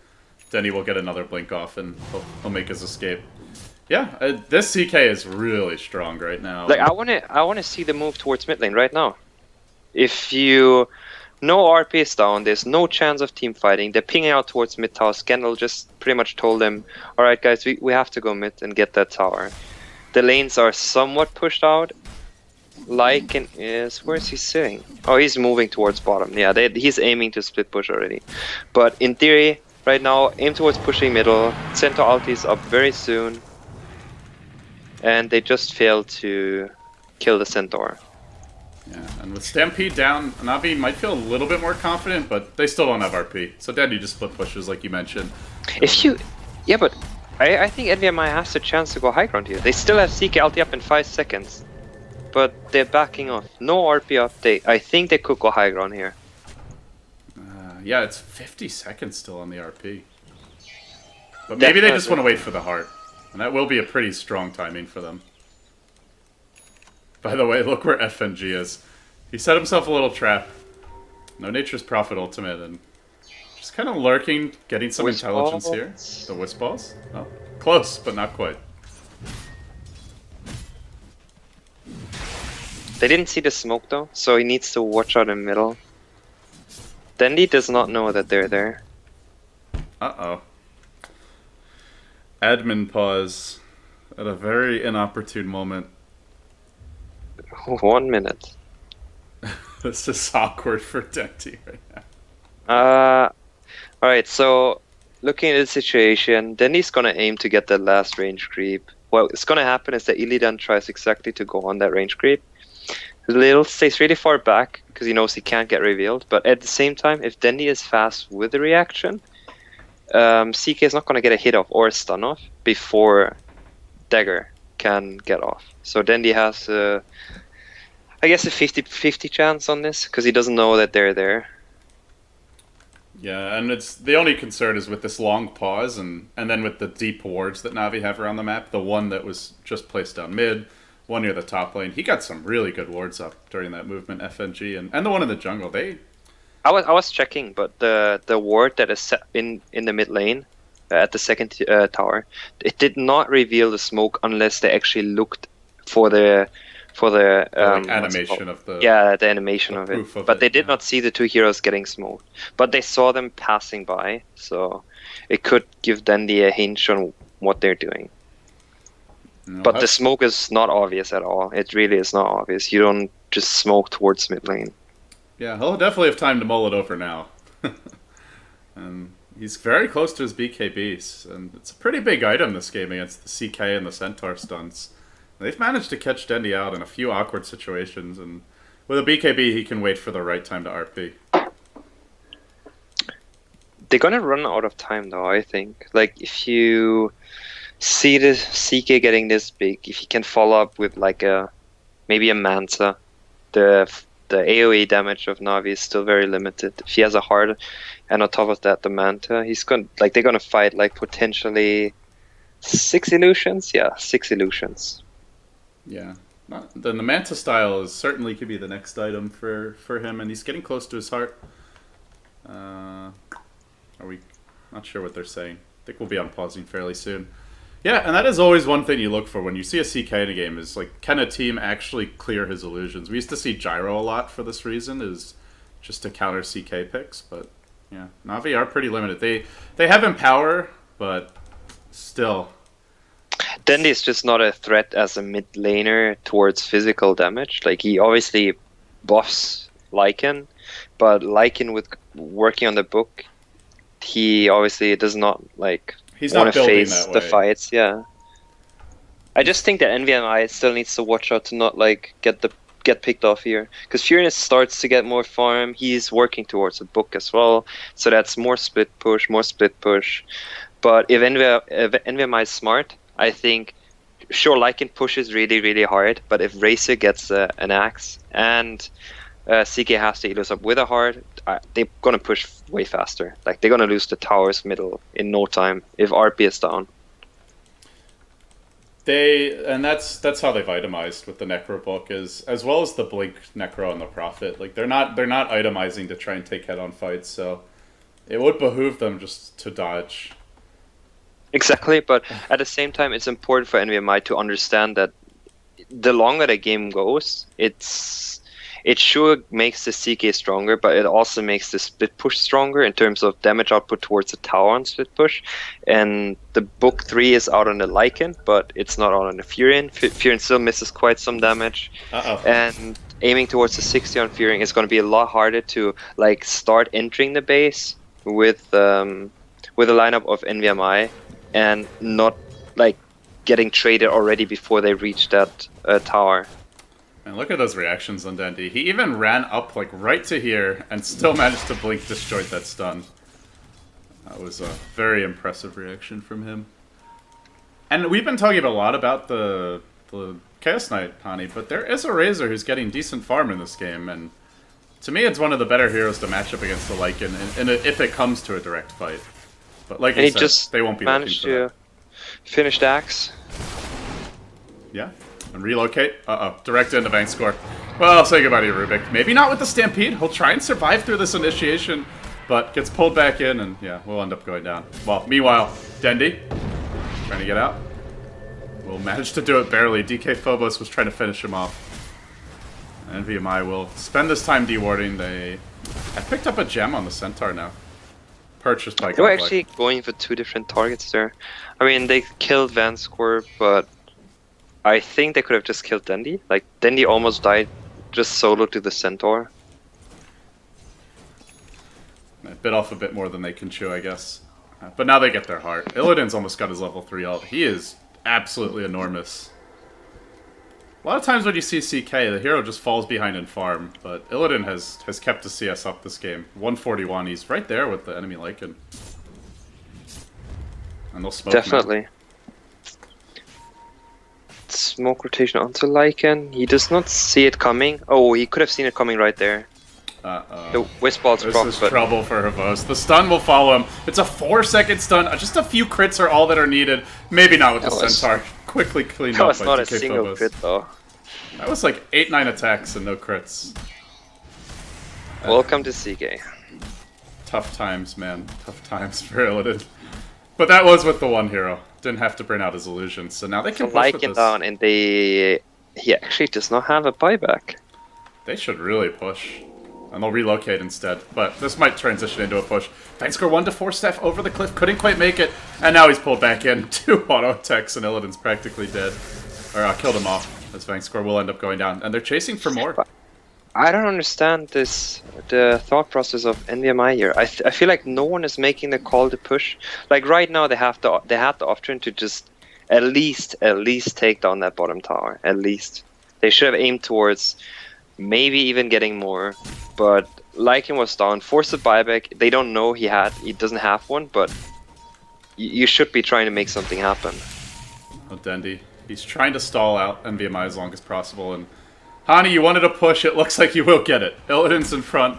Dendi will get another blink off and he'll make his escape. Yeah, this CK is really strong right now. Like I want to see the move towards mid lane right now. If you no RP is down, there's no chance of team fighting. They're pinging out towards mid tower. Scandal just pretty much told them, all right guys, we have to go mid and get that tower. The lanes are somewhat pushed out. Lycan is... where is he sitting? Oh, he's moving towards bottom. Yeah, he's aiming to split push already. But in theory, right now, aim towards pushing middle. Centaur ulti is up very soon. And they just failed to kill the Centaur. Yeah, and with Stampede down, Navi might feel a little bit more confident, but they still don't have RP. So Dendi just split pushes, like you mentioned. If you... yeah, but I think NVMI has a chance to go high ground here. They still have CK ulti up in 5 seconds. But they're backing off. No RP update. I think they could go high ground here. Yeah, it's 50 seconds still on the RP. But maybe they just want to wait for the heart. And that will be a pretty strong timing for them. By the way, look where FNG is. He set himself a little trap. No Nature's Prophet ultimate and just kind of lurking, getting some Wisp intelligence balls. here. The Wisp Balls? Oh, close, but not quite. They didn't see the smoke though, so he needs to watch out in middle. Dendi does not know that they're there. Uh-oh. Admin pause at a very inopportune moment. 1 minute. This is awkward for Dendi right now. Alright, so looking at the situation, Dendi's gonna aim to get that last range creep. What's gonna happen is that Illidan tries exactly to go on that range creep. Lil stays really far back because he knows he can't get revealed, but at the same time, if Dendi is fast with the reaction, CK is not going to get a hit off or a stun off before Dagger can get off. So Dendi has, I guess, a 50-50 chance on this because he doesn't know that they're there. Yeah, and it's the only concern is with this long pause and then with the deep wards that Na'Vi have around the map. The one that was just placed down mid, one near the top lane. He got some really good wards up during that movement, FNG, and the one in the jungle. I was checking, but the ward that is set in the mid lane at the second tower, it did not reveal the smoke unless they actually looked for the like animation of the the animation of it. Of but it, they did yeah. not see the two heroes getting smoked. But they saw them passing by, so it could give Dendi a hint on what they're doing. No, But the smoke is not obvious at all. It really is not obvious. You don't just smoke towards mid lane. yeah, he'll definitely have time to mull it over now. And he's very close to his BKBs, and it's a pretty big item this game against the CK and the Centaur stunts. They've managed to catch Dendi out in a few awkward situations, and with a BKB he can wait for the right time to RP. They're gonna run out of time though, I think. Like, if you see the CK getting this big, if you can follow up with like maybe a Manta, the AoE damage of Na'Vi is still very limited. If he has a heart, and on top of that the Manta, they're gonna fight like potentially 6 illusions. Yeah, 6 illusions. Yeah. Then the Manta style is certainly could be the next item for him, and he's getting close to his heart. Are we not sure what they're saying? I think we'll be unpausing fairly soon. Yeah, and that is always one thing you look for when you see a CK in a game is like, can a team actually clear his illusions? We used to see Gyro a lot for this reason, is just to counter CK picks, but Yeah, Navi are pretty limited. They have Empower, but still. Dendi is just not a threat as a mid laner towards physical damage. Like he obviously buffs Lycan, but Lycan with working on the book, he obviously does not like He's want not to building face that the way. fights. Yeah, I just think that NVMI still needs to watch out to not like get picked off here, because Furious starts to get more farm. He's working towards a book as well, so that's more split push, more split push. But if NVMI is smart, I think sure Lycan pushes really really hard, but if Racer gets an axe and CK has to Elos up with a heart, they're gonna push way faster. Like they're gonna lose the towers middle in no time if RP is down. That's how they've itemized with the Necro book, is as well as the Blink Necro and the Prophet. Like they're not itemizing to try and take head on fights, so it would behoove them just to dodge. Exactly, but at the same time, it's important for NVMI to understand that the longer the game goes, it sure makes the CK stronger, but it also makes the split push stronger in terms of damage output towards the tower on split push. And the book 3 is out on the Lycan, but it's not out on the Furion. Furion still misses quite some damage. And aiming towards the 60 on Furion is going to be a lot harder to like start entering the base with a lineup of NVMI and not like getting traded already before they reach that tower. And look at those reactions on Dendi. He even ran up like right to here and still managed to blink disjoint that stun. That was a very impressive reaction from him. And we've been talking a lot about the Chaos Knight, Hani, but there is a Razor who's getting decent farm in this game, and to me it's one of the better heroes to match up against the Lycan if it comes to a direct fight. But like you said, they won't be looking for that. Finish the axe. Yeah. And relocate. Direct into bank score. Well, say goodbye to Rubik. Maybe not with the Stampede. He'll try and survive through this initiation, but gets pulled back in, and yeah, we'll end up going down. Well, meanwhile, Dendi, trying to get out. Will manage to do it barely. DK Phobos was trying to finish him off. NVMI will spend this time dewarding. They have picked up a gem on the Centaur now. Purchased by They were actually going for 2 different targets there. I mean, they killed Vanscore, but I think they could have just killed Dendi. Like, Dendi almost died just solo to the Centaur. They bit off a bit more than they can chew, I guess. But now they get their heart. Illidan's almost got his level 3 ult. He is absolutely enormous. A lot of times when you see CK, the hero just falls behind in farm, but Illidan has kept the CS up this game. 141, he's right there with the enemy Lycan. And they'll smoke Definitely. now. Smoke rotation onto Lycan. He does not see it coming. Oh, he could have seen it coming right there. The Wisp Ball's proc, This is trouble for Havos. The stun will follow him. It's a 4-second stun. Just a few crits are all that are needed. Maybe not with the Centaur. Quickly cleaned up by DK Phobos. That was not a single crit though. That was like 8-9 attacks and no crits. Welcome to CK. Tough times, man. Tough times for Illidan. But that was with the one hero. Didn't have to bring out his illusions, so now they can push with Lycan this. down, and he actually does not have a buyback. They should really push. And they'll relocate instead. But this might transition into a push. Vanscore 1-4 Steph over the cliff. Couldn't quite make it. And now he's pulled back in. 2 auto attacks and Illidan's practically dead. Or killed him off. As Vanscore will end up going down. And they're chasing for more. I don't understand the thought process of NVMI here. I feel like no one is making the call to push. Like right now they have the option to just at least take down that bottom tower. At least. They should have aimed towards maybe even getting more. But Lycan was down, forced a buyback. They don't know he doesn't have one, but you should be trying to make something happen. Oh, Dendi. He's trying to stall out NVMI as long as possible. And Hani, you wanted to push. It looks like you will get it. Illidan's in front.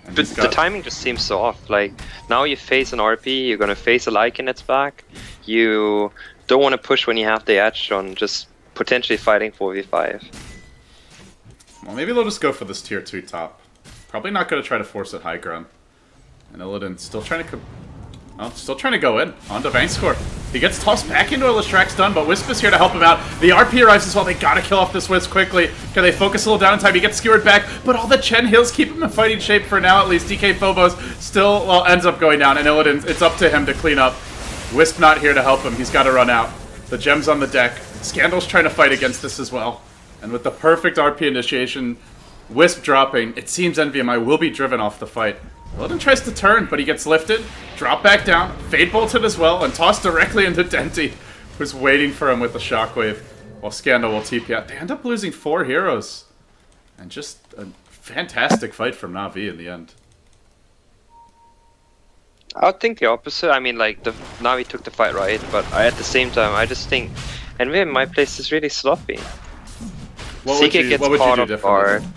But the timing just seems so off. Like, now you face an RP, you're gonna face a Lycan that's back. You don't want to push when you have the edge on just potentially fighting 4v5. Well, maybe they'll just go for this tier 2 top. Probably not going to try to force it high ground. And Illidan still trying to go in onto Vanscore. He gets tossed back into a Leshrac stun, but Wisp is here to help him out. The RP arrives as well. They gotta kill off this Wisp quickly. Can they focus a little down in time? He gets skewered back, but all the Chen heals keep him in fighting shape for now, at least. DK Phobos still, well, ends up going down, and Illidan, it's up to him to clean up. Wisp not here to help him. He's got to run out. The gem's on the deck. Scandal's trying to fight against this as well. And with the perfect RP initiation, Wisp dropping, it seems NVMI will be driven off the fight. Illidan tries to turn, but he gets lifted, dropped back down, fade bolted as well, and tossed directly into Denty, who's waiting for him with the shockwave, while Scandal will TP out. They end up losing 4 heroes. And just a fantastic fight from Na'Vi in the end. I would think the opposite. I mean, like, Na'Vi took the fight right, but at the same time, I just think NVMI plays is really sloppy. What would you do differently?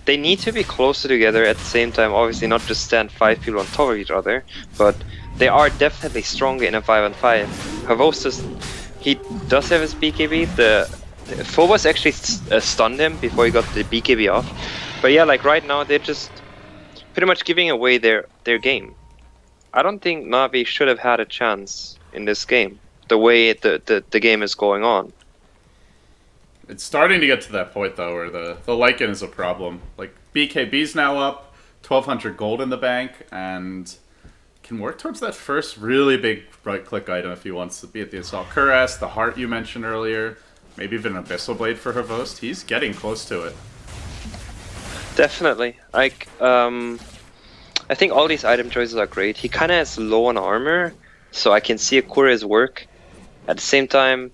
They need to be closer together at the same time, obviously not just stand 5 people on top of each other, but they are definitely stronger in a 5-on-5. Havostus, he does have his BKB, the Phobos actually stunned him before he got the BKB off, but yeah, like right now they're just pretty much giving away their game. I don't think Na'Vi should have had a chance in this game, the way the game is going on. It's starting to get to that point, though, where the Lycan is a problem. Like, BKB's now up, 1,200 gold in the bank, and can work towards that first really big right-click item if he wants to be at the Assault Cuirass, the Heart you mentioned earlier, maybe even an Abyssal Blade for Havost. He's getting close to it. Definitely. Like, I think all these item choices are great. He kind of has low on armor, so I can see a Cuirass work. At the same time,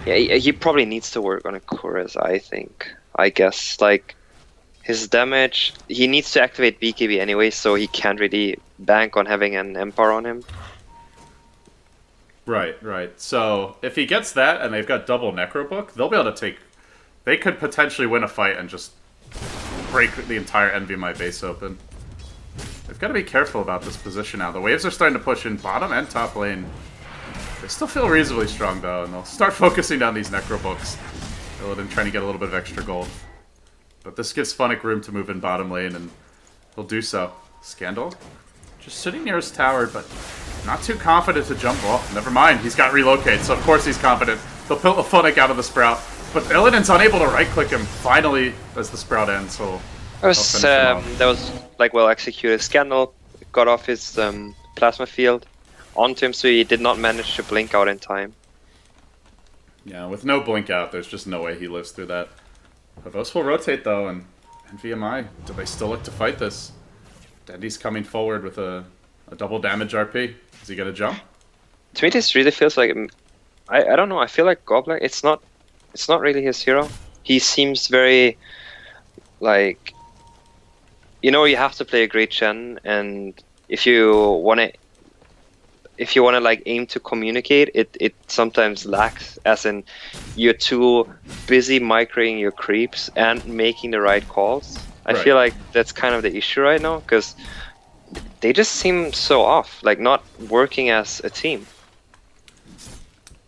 yeah, he probably needs to work on a Cuirass, I think. I guess, like, his damage, he needs to activate BKB anyway, so he can't really bank on having an Empire on him. Right. So, if he gets that, and they've got double Necrobook, they'll be able to they could potentially win a fight and just break the entire NVMI base open. They've got to be careful about this position now. The waves are starting to push in bottom and top lane. They still feel reasonably strong, though, and they'll start focusing down these Necrobooks. Illidan trying to get a little bit of extra gold. But this gives Funnick room to move in bottom lane, and he'll do so. Scandal? Just sitting near his tower, but not too confident to jump. Well, never mind. He's got relocate, so of course he's confident. They'll pull the Funnick out of the Sprout. But Illidan's unable to right-click him, finally, as the Sprout ends, so that was like well executed. Scandal got off his plasma field onto him, so he did not manage to blink out in time. Yeah, with no blink out, there's just no way he lives through that. Havos will rotate, though, and NVMI, do they still look to fight this? Dendy's coming forward with a double damage RP. Is he gonna jump? To me, this really feels like I don't know. I feel like Goblin. It's not really his hero. He seems very like, you know, you have to play a great Chen, and if you wanna like aim to communicate, it sometimes lacks, as in you're too busy microing your creeps and making the right calls. I feel like that's kind of the issue right now, because they just seem so off, like not working as a team.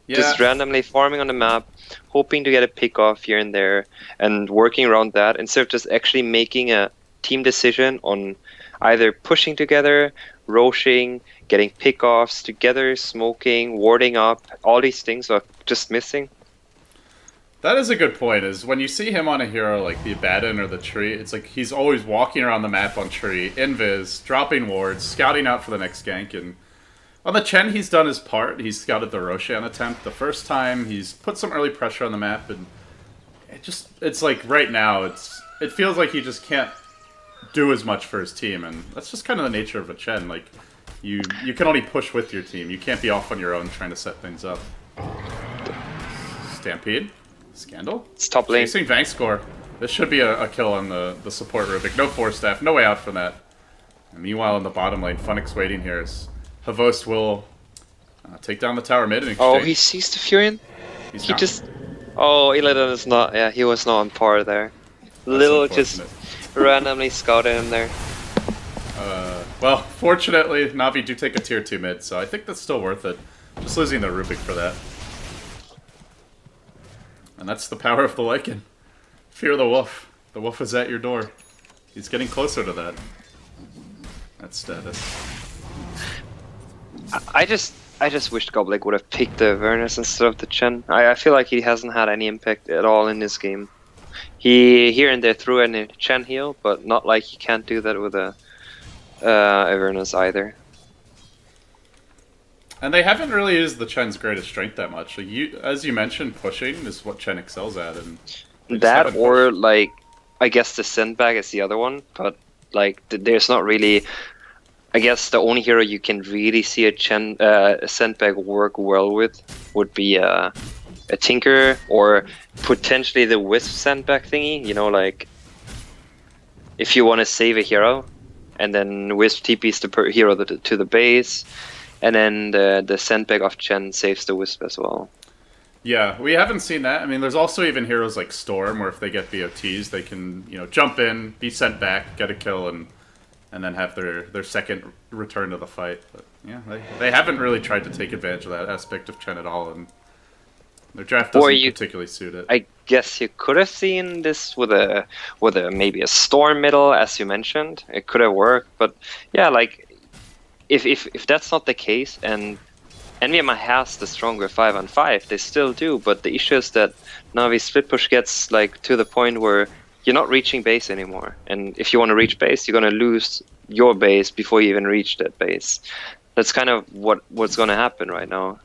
Yeah. Just randomly farming on the map, hoping to get a pick off here and there, and working around that instead of just actually making a team decision on either pushing together, roshing, getting pick-offs together, smoking, warding up. All these things are just missing. That is a good point, is when you see him on a hero like the Abaddon or the Tree, it's like he's always walking around the map on Tree, invis, dropping wards, scouting out for the next gank, and on the Chen he's done his part. He's scouted the Roshan attempt the first time, he's put some early pressure on the map, and it's like right now, it feels like he just can't do as much for his team, and that's just kind of the nature of a Chen. Like, you can only push with your team. You can't be off on your own trying to set things up. Stampede? Scandal? It's top lane. Chasing Vank score. This should be a kill on the support Rubik. No Force Staff, no way out from that. And meanwhile, in the bottom lane, Funnick's waiting here as Havost will take down the tower mid in exchange. Oh, he sees the Furion? Oh, Illidan is not... Yeah, he was not on par there. Little just randomly scouted him there. Well, fortunately, Na'Vi do take a tier 2 mid, so I think that's still worth it. Just losing the Rubik for that. And that's the power of the Lycan. Fear the wolf. The wolf is at your door. He's getting closer to that. That's status. I just wished Goblik would have picked the awareness instead of the Chen. I feel like he hasn't had any impact at all in this game. He here and there threw in a Chen heal, but not like he can't do that with a awareness either. And they haven't really used the Chen's greatest strength that much. Like as you mentioned, pushing is what Chen excels at, and that or like I guess the sandbag is the other one, but like there's not really. I guess the only hero you can really see a sandbag work well with would be a Tinker or potentially the Wisp sandbag thingy. You know, like if you want to save a hero, and then Wisp TPs the hero to the base, and then the sandbag of Chen saves the Wisp as well. Yeah, we haven't seen that. I mean, there's also even heroes like Storm, where if they get BOTs, they can jump in, be sent back, get a kill, and then have their second return to the fight. But yeah, they haven't really tried to take advantage of that aspect of Chen at all, and their draft doesn't particularly suit it. I guess you could have seen this with a maybe a Storm middle, as you mentioned. It could have worked, but yeah, like if that's not the case, and NVMI has the stronger 5-on-5, they still do, but the issue is that Navi split push gets like to the point where you're not reaching base anymore, and if you want to reach base, you're going to lose your base before you even reach that base. That's kind of what's going to happen right now.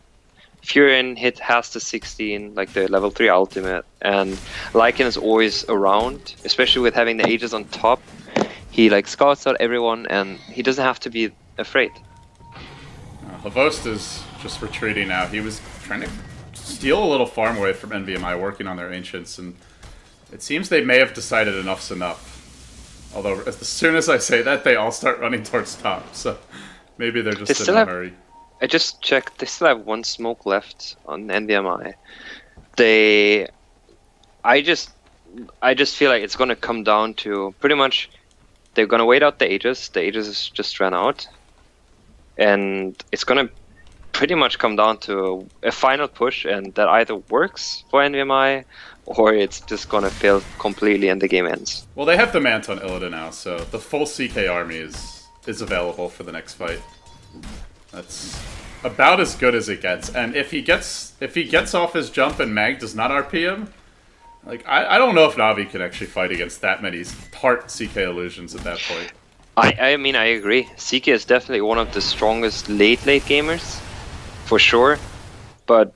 Furion has the 16, like the level 3 ultimate, and Lycan is always around, especially with having the Aegis on top. He like scouts out everyone, and he doesn't have to be afraid. Havost is just retreating now. He was trying to steal a little farm away from NVMI, working on their Ancients, and it seems they may have decided enough's enough. Although, as soon as I say that, they all start running towards top, so maybe they're just in a hurry. I just checked, they still have one smoke left on NVMI. I just feel like it's gonna come down to pretty much they're gonna wait out the Aegis. The Aegis just ran out. And it's gonna pretty much come down to a final push, and that either works for NVMI or it's just gonna fail completely and the game ends. Well, they have the Mant on Illidan now, so the full CK army is available for the next fight. That's about as good as it gets. And if he gets off his jump and Mag does not RP him, like I don't know if Navi can actually fight against that many heart CK illusions at that point. I mean, I agree. CK is definitely one of the strongest late gamers, for sure. But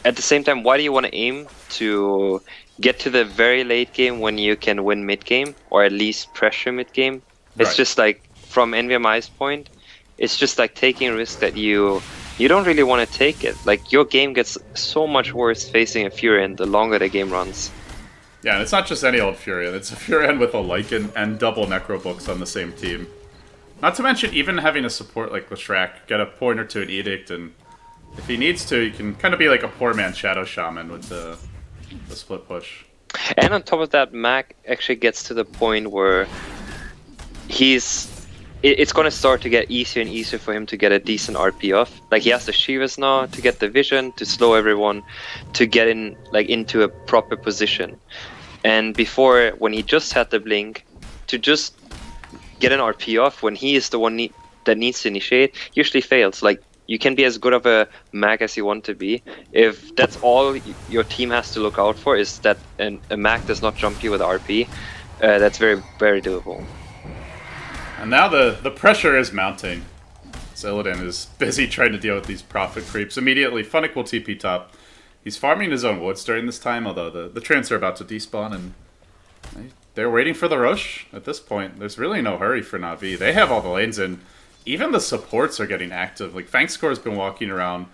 at the same time, why do you want to aim to get to the very late game when you can win mid game, or at least pressure mid game? It's just like, from NVMI's point, it's just like taking a risk that you don't really want to take it. Like, your game gets so much worse facing a Furion the longer the game runs. Yeah, and it's not just any old Furion. It's a Furion with a Lycan and double Necrobooks on the same team. Not to mention even having a support like Leshrac, get a pointer to an Edict, and if he needs to, he can kind of be like a poor man's Shadow Shaman with the split push. And on top of that, Mac actually gets to the point where it's going to start to get easier and easier for him to get a decent RP off. Like, he has the Shivas now to get the vision, to slow everyone, to get into a proper position. And before, when he just had the blink, to just get an RP off when he is the one that needs to initiate, usually fails. Like, you can be as good of a mag as you want to be. If that's all your team has to look out for, is that a mag does not jump you with RP, that's very, very doable. And now the pressure is mounting. Illidan is busy trying to deal with these profit creeps. Immediately, Funnick will TP top. He's farming his own woods during this time, although the Trance are about to despawn, and they're waiting for the Rosh at this point. There's really no hurry for Na'Vi. They have all the lanes in. Even the supports are getting active. Like, Fangscore's been walking around,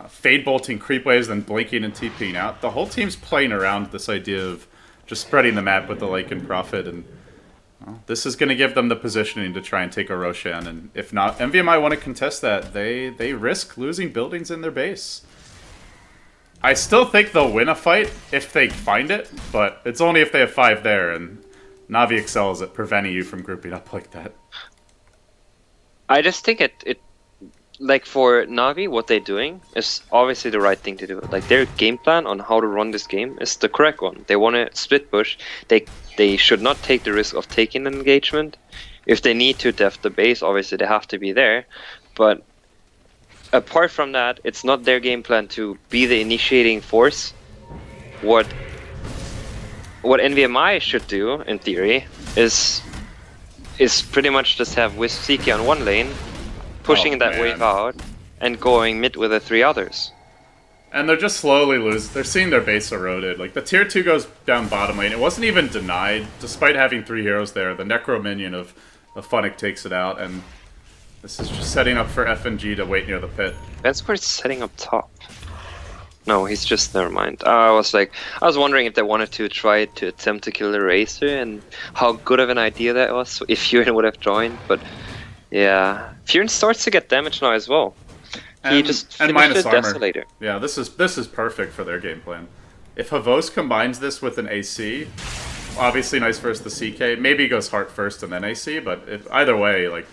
fade bolting creep waves, then blinking and TPing out. The whole team's playing around this idea of just spreading the map with the Lycan Prophet, and this is going to give them the positioning to try and take a Roshan, and if not, NVMI want to contest that. They risk losing buildings in their base. I still think they'll win a fight if they find it, but it's only if they have 5 there, and Navi excels at preventing you from grouping up like that. I just think it like, for Navi, what they're doing is obviously the right thing to do. Like, their game plan on how to run this game is the correct one. They want to split push. They should not take the risk of taking an engagement. If they need to def the base, obviously they have to be there. But apart from that, it's not their game plan to be the initiating force. What NVMI should do, in theory, is pretty much just have Wisp CK on one lane, pushing that wave out, and going mid with the 3 others. And they're just slowly losing. They're seeing their base eroded. Like, the tier 2 goes down bottom lane. It wasn't even denied, despite having 3 heroes there. The Necro minion of Funnick takes it out, and this is just setting up for FNG to wait near the pit. Vanscourt is setting up top. No, he's just, never mind. I was wondering if they wanted to try to attempt to kill the Racer, and how good of an idea that was, if Furin would have joined, but yeah. Furin starts to get damage now as well. He just finished the Desolator. Yeah, this is perfect for their game plan. If Havos combines this with an AC, obviously nice versus the CK. Maybe he goes Heart first and then AC, but either way, like,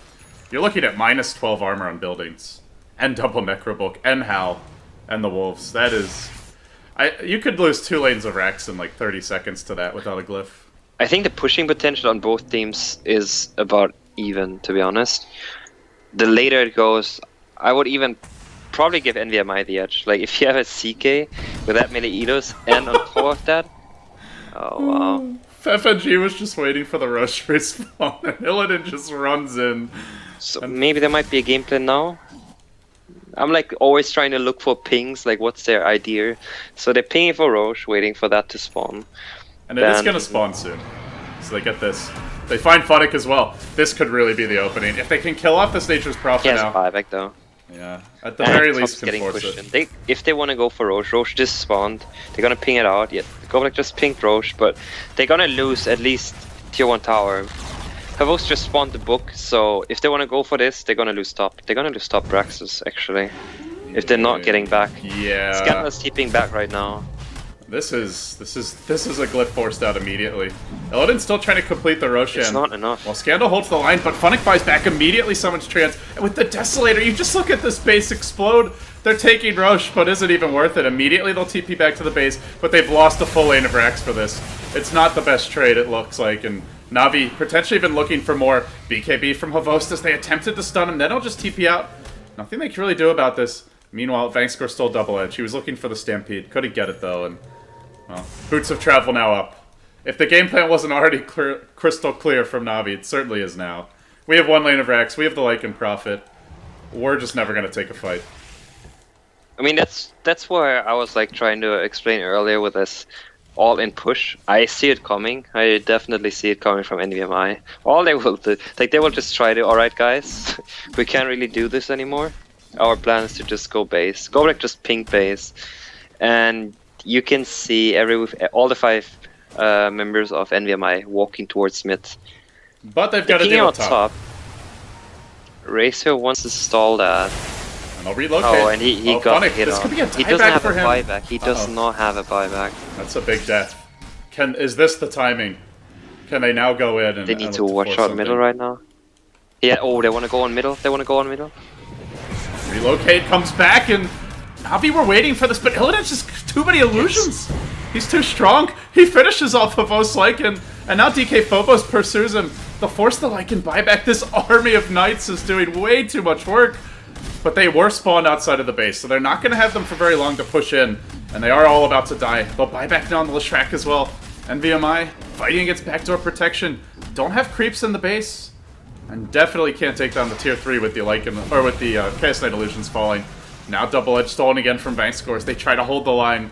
you're looking at minus 12 armor on buildings, and double Necrobook, and Hal, and the Wolves. That is... you could lose 2 lanes of Rax in like 30 seconds to that without a glyph. I think the pushing potential on both teams is about even, to be honest. The later it goes, I would even probably give NVMI the edge. Like, if you have a CK with that many Elos, and on top of that... Oh, wow. FNG was just waiting for the rush respawn, and Illidan just runs in. So maybe there might be a game plan now? I'm like always trying to look for pings, like what's their idea. So they're pinging for Roche, waiting for that to spawn. And it is going to spawn soon. So they get this. They find Funnick as well. This could really be the opening. If they can kill off this Nature's Prophet now... He has a buyback though. Yeah, at the very least can force it. If they want to go for Roche, Roche just spawned. They're going to ping it out. Yeah, Goblik just pinged Roche, but they're going to lose at least tier 1 tower. Havos just spawned the book, so if they want to go for this, they're going to lose top. They're going to lose top Braxis, actually. If they're not getting back. Yeah. Scandal's keeping back right now. This is a glyph forced out immediately. Illidan's still trying to complete the Roshan. It's not enough. Well, Scandal holds the line, but Funnick buys back immediately, summons Trance. And with the Desolator, you just look at this base explode. They're taking Roche, but is it even worth it? Immediately they'll TP back to the base, but they've lost a full lane of Rax for this. It's not the best trade, it looks like, and Na'Vi potentially been looking for more BKB from Havostas. They attempted to stun him, then he'll just TP out. Nothing they can really do about this. Meanwhile, Vangscore still double edge. He was looking for the Stampede. Couldn't get it, though, and... well, Boots of Travel now up. If the game plan wasn't already crystal clear from Na'Vi, it certainly is now. We have 1 lane of Rax, we have the Lycan Prophet. We're just never going to take a fight. I mean, that's why I was like trying to explain earlier with this all-in push. I see it coming. I definitely see it coming from NVMI. All they will do, like, they will just try to, alright guys, we can't really do this anymore. Our plan is to just go base. Go like just ping base. And you can see all the 5 members of NVMI walking towards mid. But they've got to deal with top. Racer wants to stall that. And I'll relocate. Oh, and he got hit this on. Could be a He doesn't have a him. buyback. He does not have a buyback. That's a big death. Is this the timing? Can they now go in and... They need to watch out middle right now. Yeah, oh, they want to go on middle. They want to go on middle. Relocate comes back, and Na'Vi were waiting for this, but Illidan's just too many illusions. He's too strong. He finishes off Havos Lycan, and now DK Phobos pursues him. They'll force the Lycan buyback. This army of knights is doing way too much work. But they were spawned outside of the base, so they're not going to have them for very long to push in. And they are all about to die. They'll buy back down the Leshrac as well. NVMI fighting against backdoor protection. Don't have creeps in the base. And definitely can't take down the tier 3 with the Lycan, or with the Chaos Knight Illusions falling. Now double edge stolen again from Bankscores. They try to hold the line.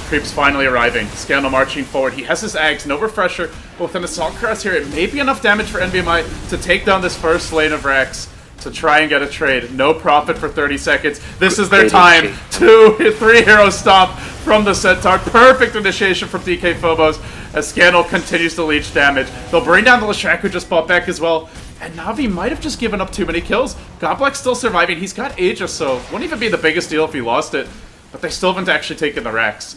Creeps finally arriving. Scandal marching forward. He has his Ags, no refresher, but with an Assault Cross here, it may be enough damage for NVMI to take down this first lane of Rax. To try and get a trade. No profit for 30 seconds. This is their time. 3 hero stomp from the Centaur. Perfect initiation from DK Phobos as Scandal continues to leech damage. They'll bring down the Leshrac who just bought back as well. And Na'Vi might have just given up too many kills. Godblack's still surviving. He's got Aegis, so wouldn't even be the biggest deal if he lost it. But they still haven't actually taken the Rax.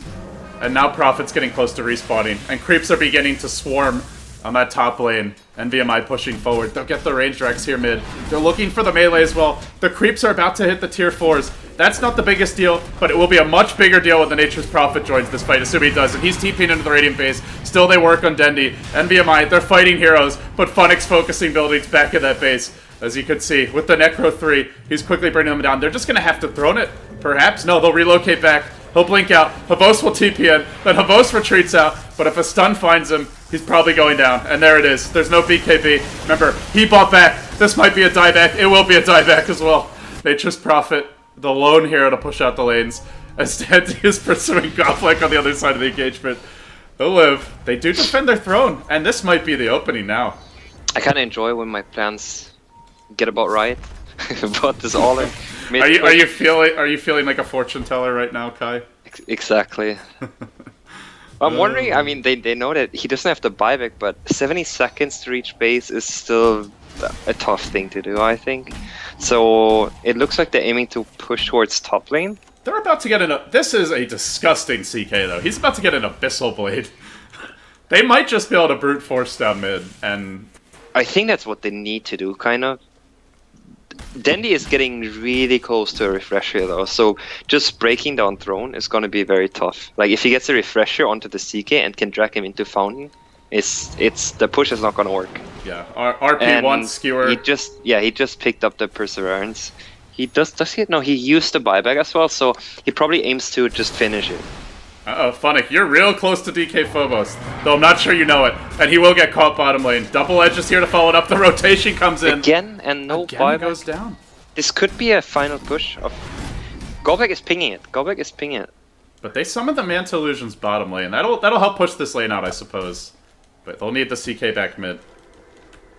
And now Profit's getting close to respawning. And creeps are beginning to swarm on that top lane. NVMI pushing forward. They'll get the range Rex here mid. They're looking for the melee as well. The creeps are about to hit the tier 4s. That's not the biggest deal, but it will be a much bigger deal when the Nature's Prophet joins this fight, assuming he does. And he's TPing into the Radiant base. Still they work on Dendi. NVMI, they're fighting heroes, but Funnick's focusing buildings back in that base. As you could see, with the Necro 3, he's quickly bringing them down. They're just going to have to throne it, perhaps. No, they'll relocate back. He'll blink out. Havos will TP in. Then Havos retreats out. But if a stun finds him, he's probably going down. And there it is. There's no BKB. Remember, he bought back. This might be a dieback. It will be a dieback as well. Nature's Prophet, the lone hero to push out the lanes. As Dandy is pursuing Goblik on the other side of the engagement. They'll live. They do defend their throne. And this might be the opening now. I kind of enjoy when my plans get about right. But this all in are you feeling like a fortune teller right now, Kai? Exactly. I'm wondering, I mean, they know that he doesn't have the buyback, but 70 seconds to reach base is still a tough thing to do, I think. So it looks like they're aiming to push towards top lane. They're about to get in a... This is a disgusting CK, though. He's about to get an Abyssal Blade. They might just be able to brute force down mid, and... I think that's what they need to do, kind of. Dandy is getting really close to a refresher, though, so just breaking down Throne is going to be very tough. Like, if he gets a refresher onto the CK and can drag him into Fountain, the push is not going to work. Yeah, RP1 skewer. He just picked up the Perseverance. He does he? No, he used the buyback as well, so he probably aims to just finish it. Uh-oh, Funnick, you're real close to DK Phobos, though I'm not sure you know it. And he will get caught bottom lane. Double Edge is here to follow it up. The rotation comes in. Again, and no Again buyback. Goes down. This could be a final push. Goblik is pinging it. Goblik is pinging it. But they summoned the Manta Illusions bottom lane. That'll help push this lane out, I suppose. But they'll need the CK back mid.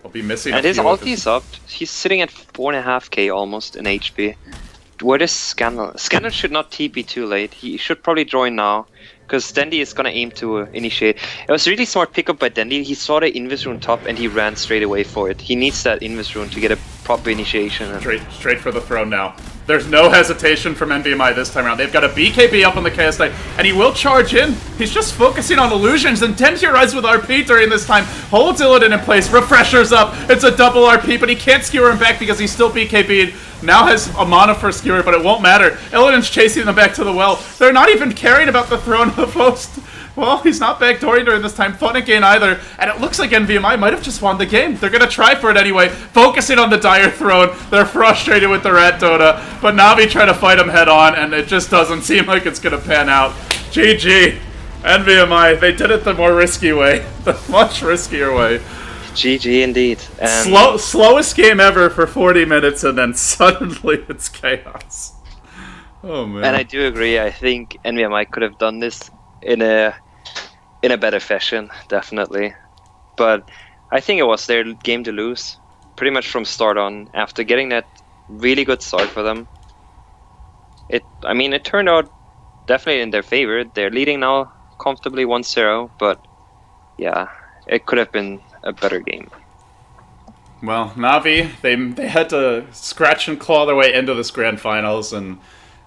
They'll be missing and a his few ulti is up. He's sitting at 4.5k almost in HP. Where is Scandal? Scandal should not TP too late. He should probably join now, because Dandy is gonna aim to initiate. It was a really smart pickup by Dandy. He saw the Invis rune top and he ran straight away for it. He needs that Invis rune to get a proper initiation. Straight for the throne now. There's no hesitation from NVMI this time around. They've got a BKB up on the Chaos Knight, and he will charge in. He's just focusing on illusions, and Denji arrives with RP during this time. Holds Illidan in place, refreshers up. It's a double RP, but he can't skewer him back because he's still BKB'd. Now has a mana for skewer, but it won't matter. Illidan's chasing them back to the well. They're not even caring about the throne of host. Well, he's not backdooring during this time. Funnick ain't either. And it looks like NVMI might have just won the game. They're going to try for it anyway. Focusing on the Dire Throne. They're frustrated with the Rat Dota. But Navi trying to fight him head on, and it just doesn't seem like it's going to pan out. GG. NVMI, they did it the more risky way. The much riskier way. GG indeed. And slowest game ever for 40 minutes, and then suddenly it's chaos. Oh, man. And I do agree. I think NVMI could have done this in a better fashion, definitely. But I think it was their game to lose, pretty much from start on. After getting that really good start for them, it turned out definitely in their favor. They're leading now comfortably 1-0, but yeah, it could have been a better game. Well, Navi, they had to scratch and claw their way into this grand finals, and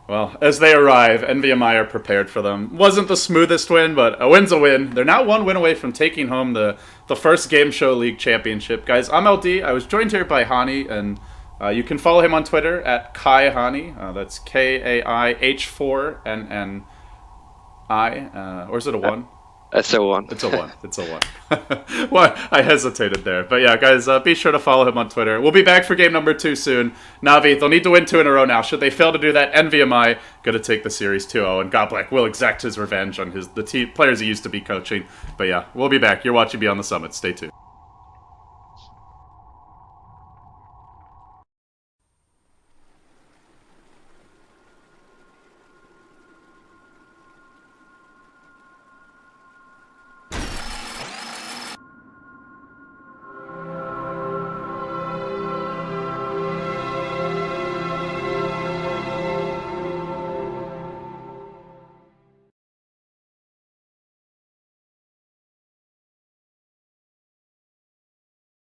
well, as they arrive, NVMI are prepared for them. Wasn't the smoothest win, but a win's a win. They're now one win away from taking home the first Gameshow League Championship. Guys, I'm LD. I was joined here by Hani, and you can follow him on Twitter at Kai Hani. That's KAIH4NNI. Or is it a 1? It's a 1. It's a 1. It's a 1. Well, I hesitated there. But yeah, guys, be sure to follow him on Twitter. We'll be back for game number 2 soon. Navi, they'll need to win 2 in a row now. Should they fail to do that, NVMI going to take the series 2-0. And Goblik will exact his revenge on the players he used to be coaching. But yeah, we'll be back. You're watching Beyond the Summit. Stay tuned.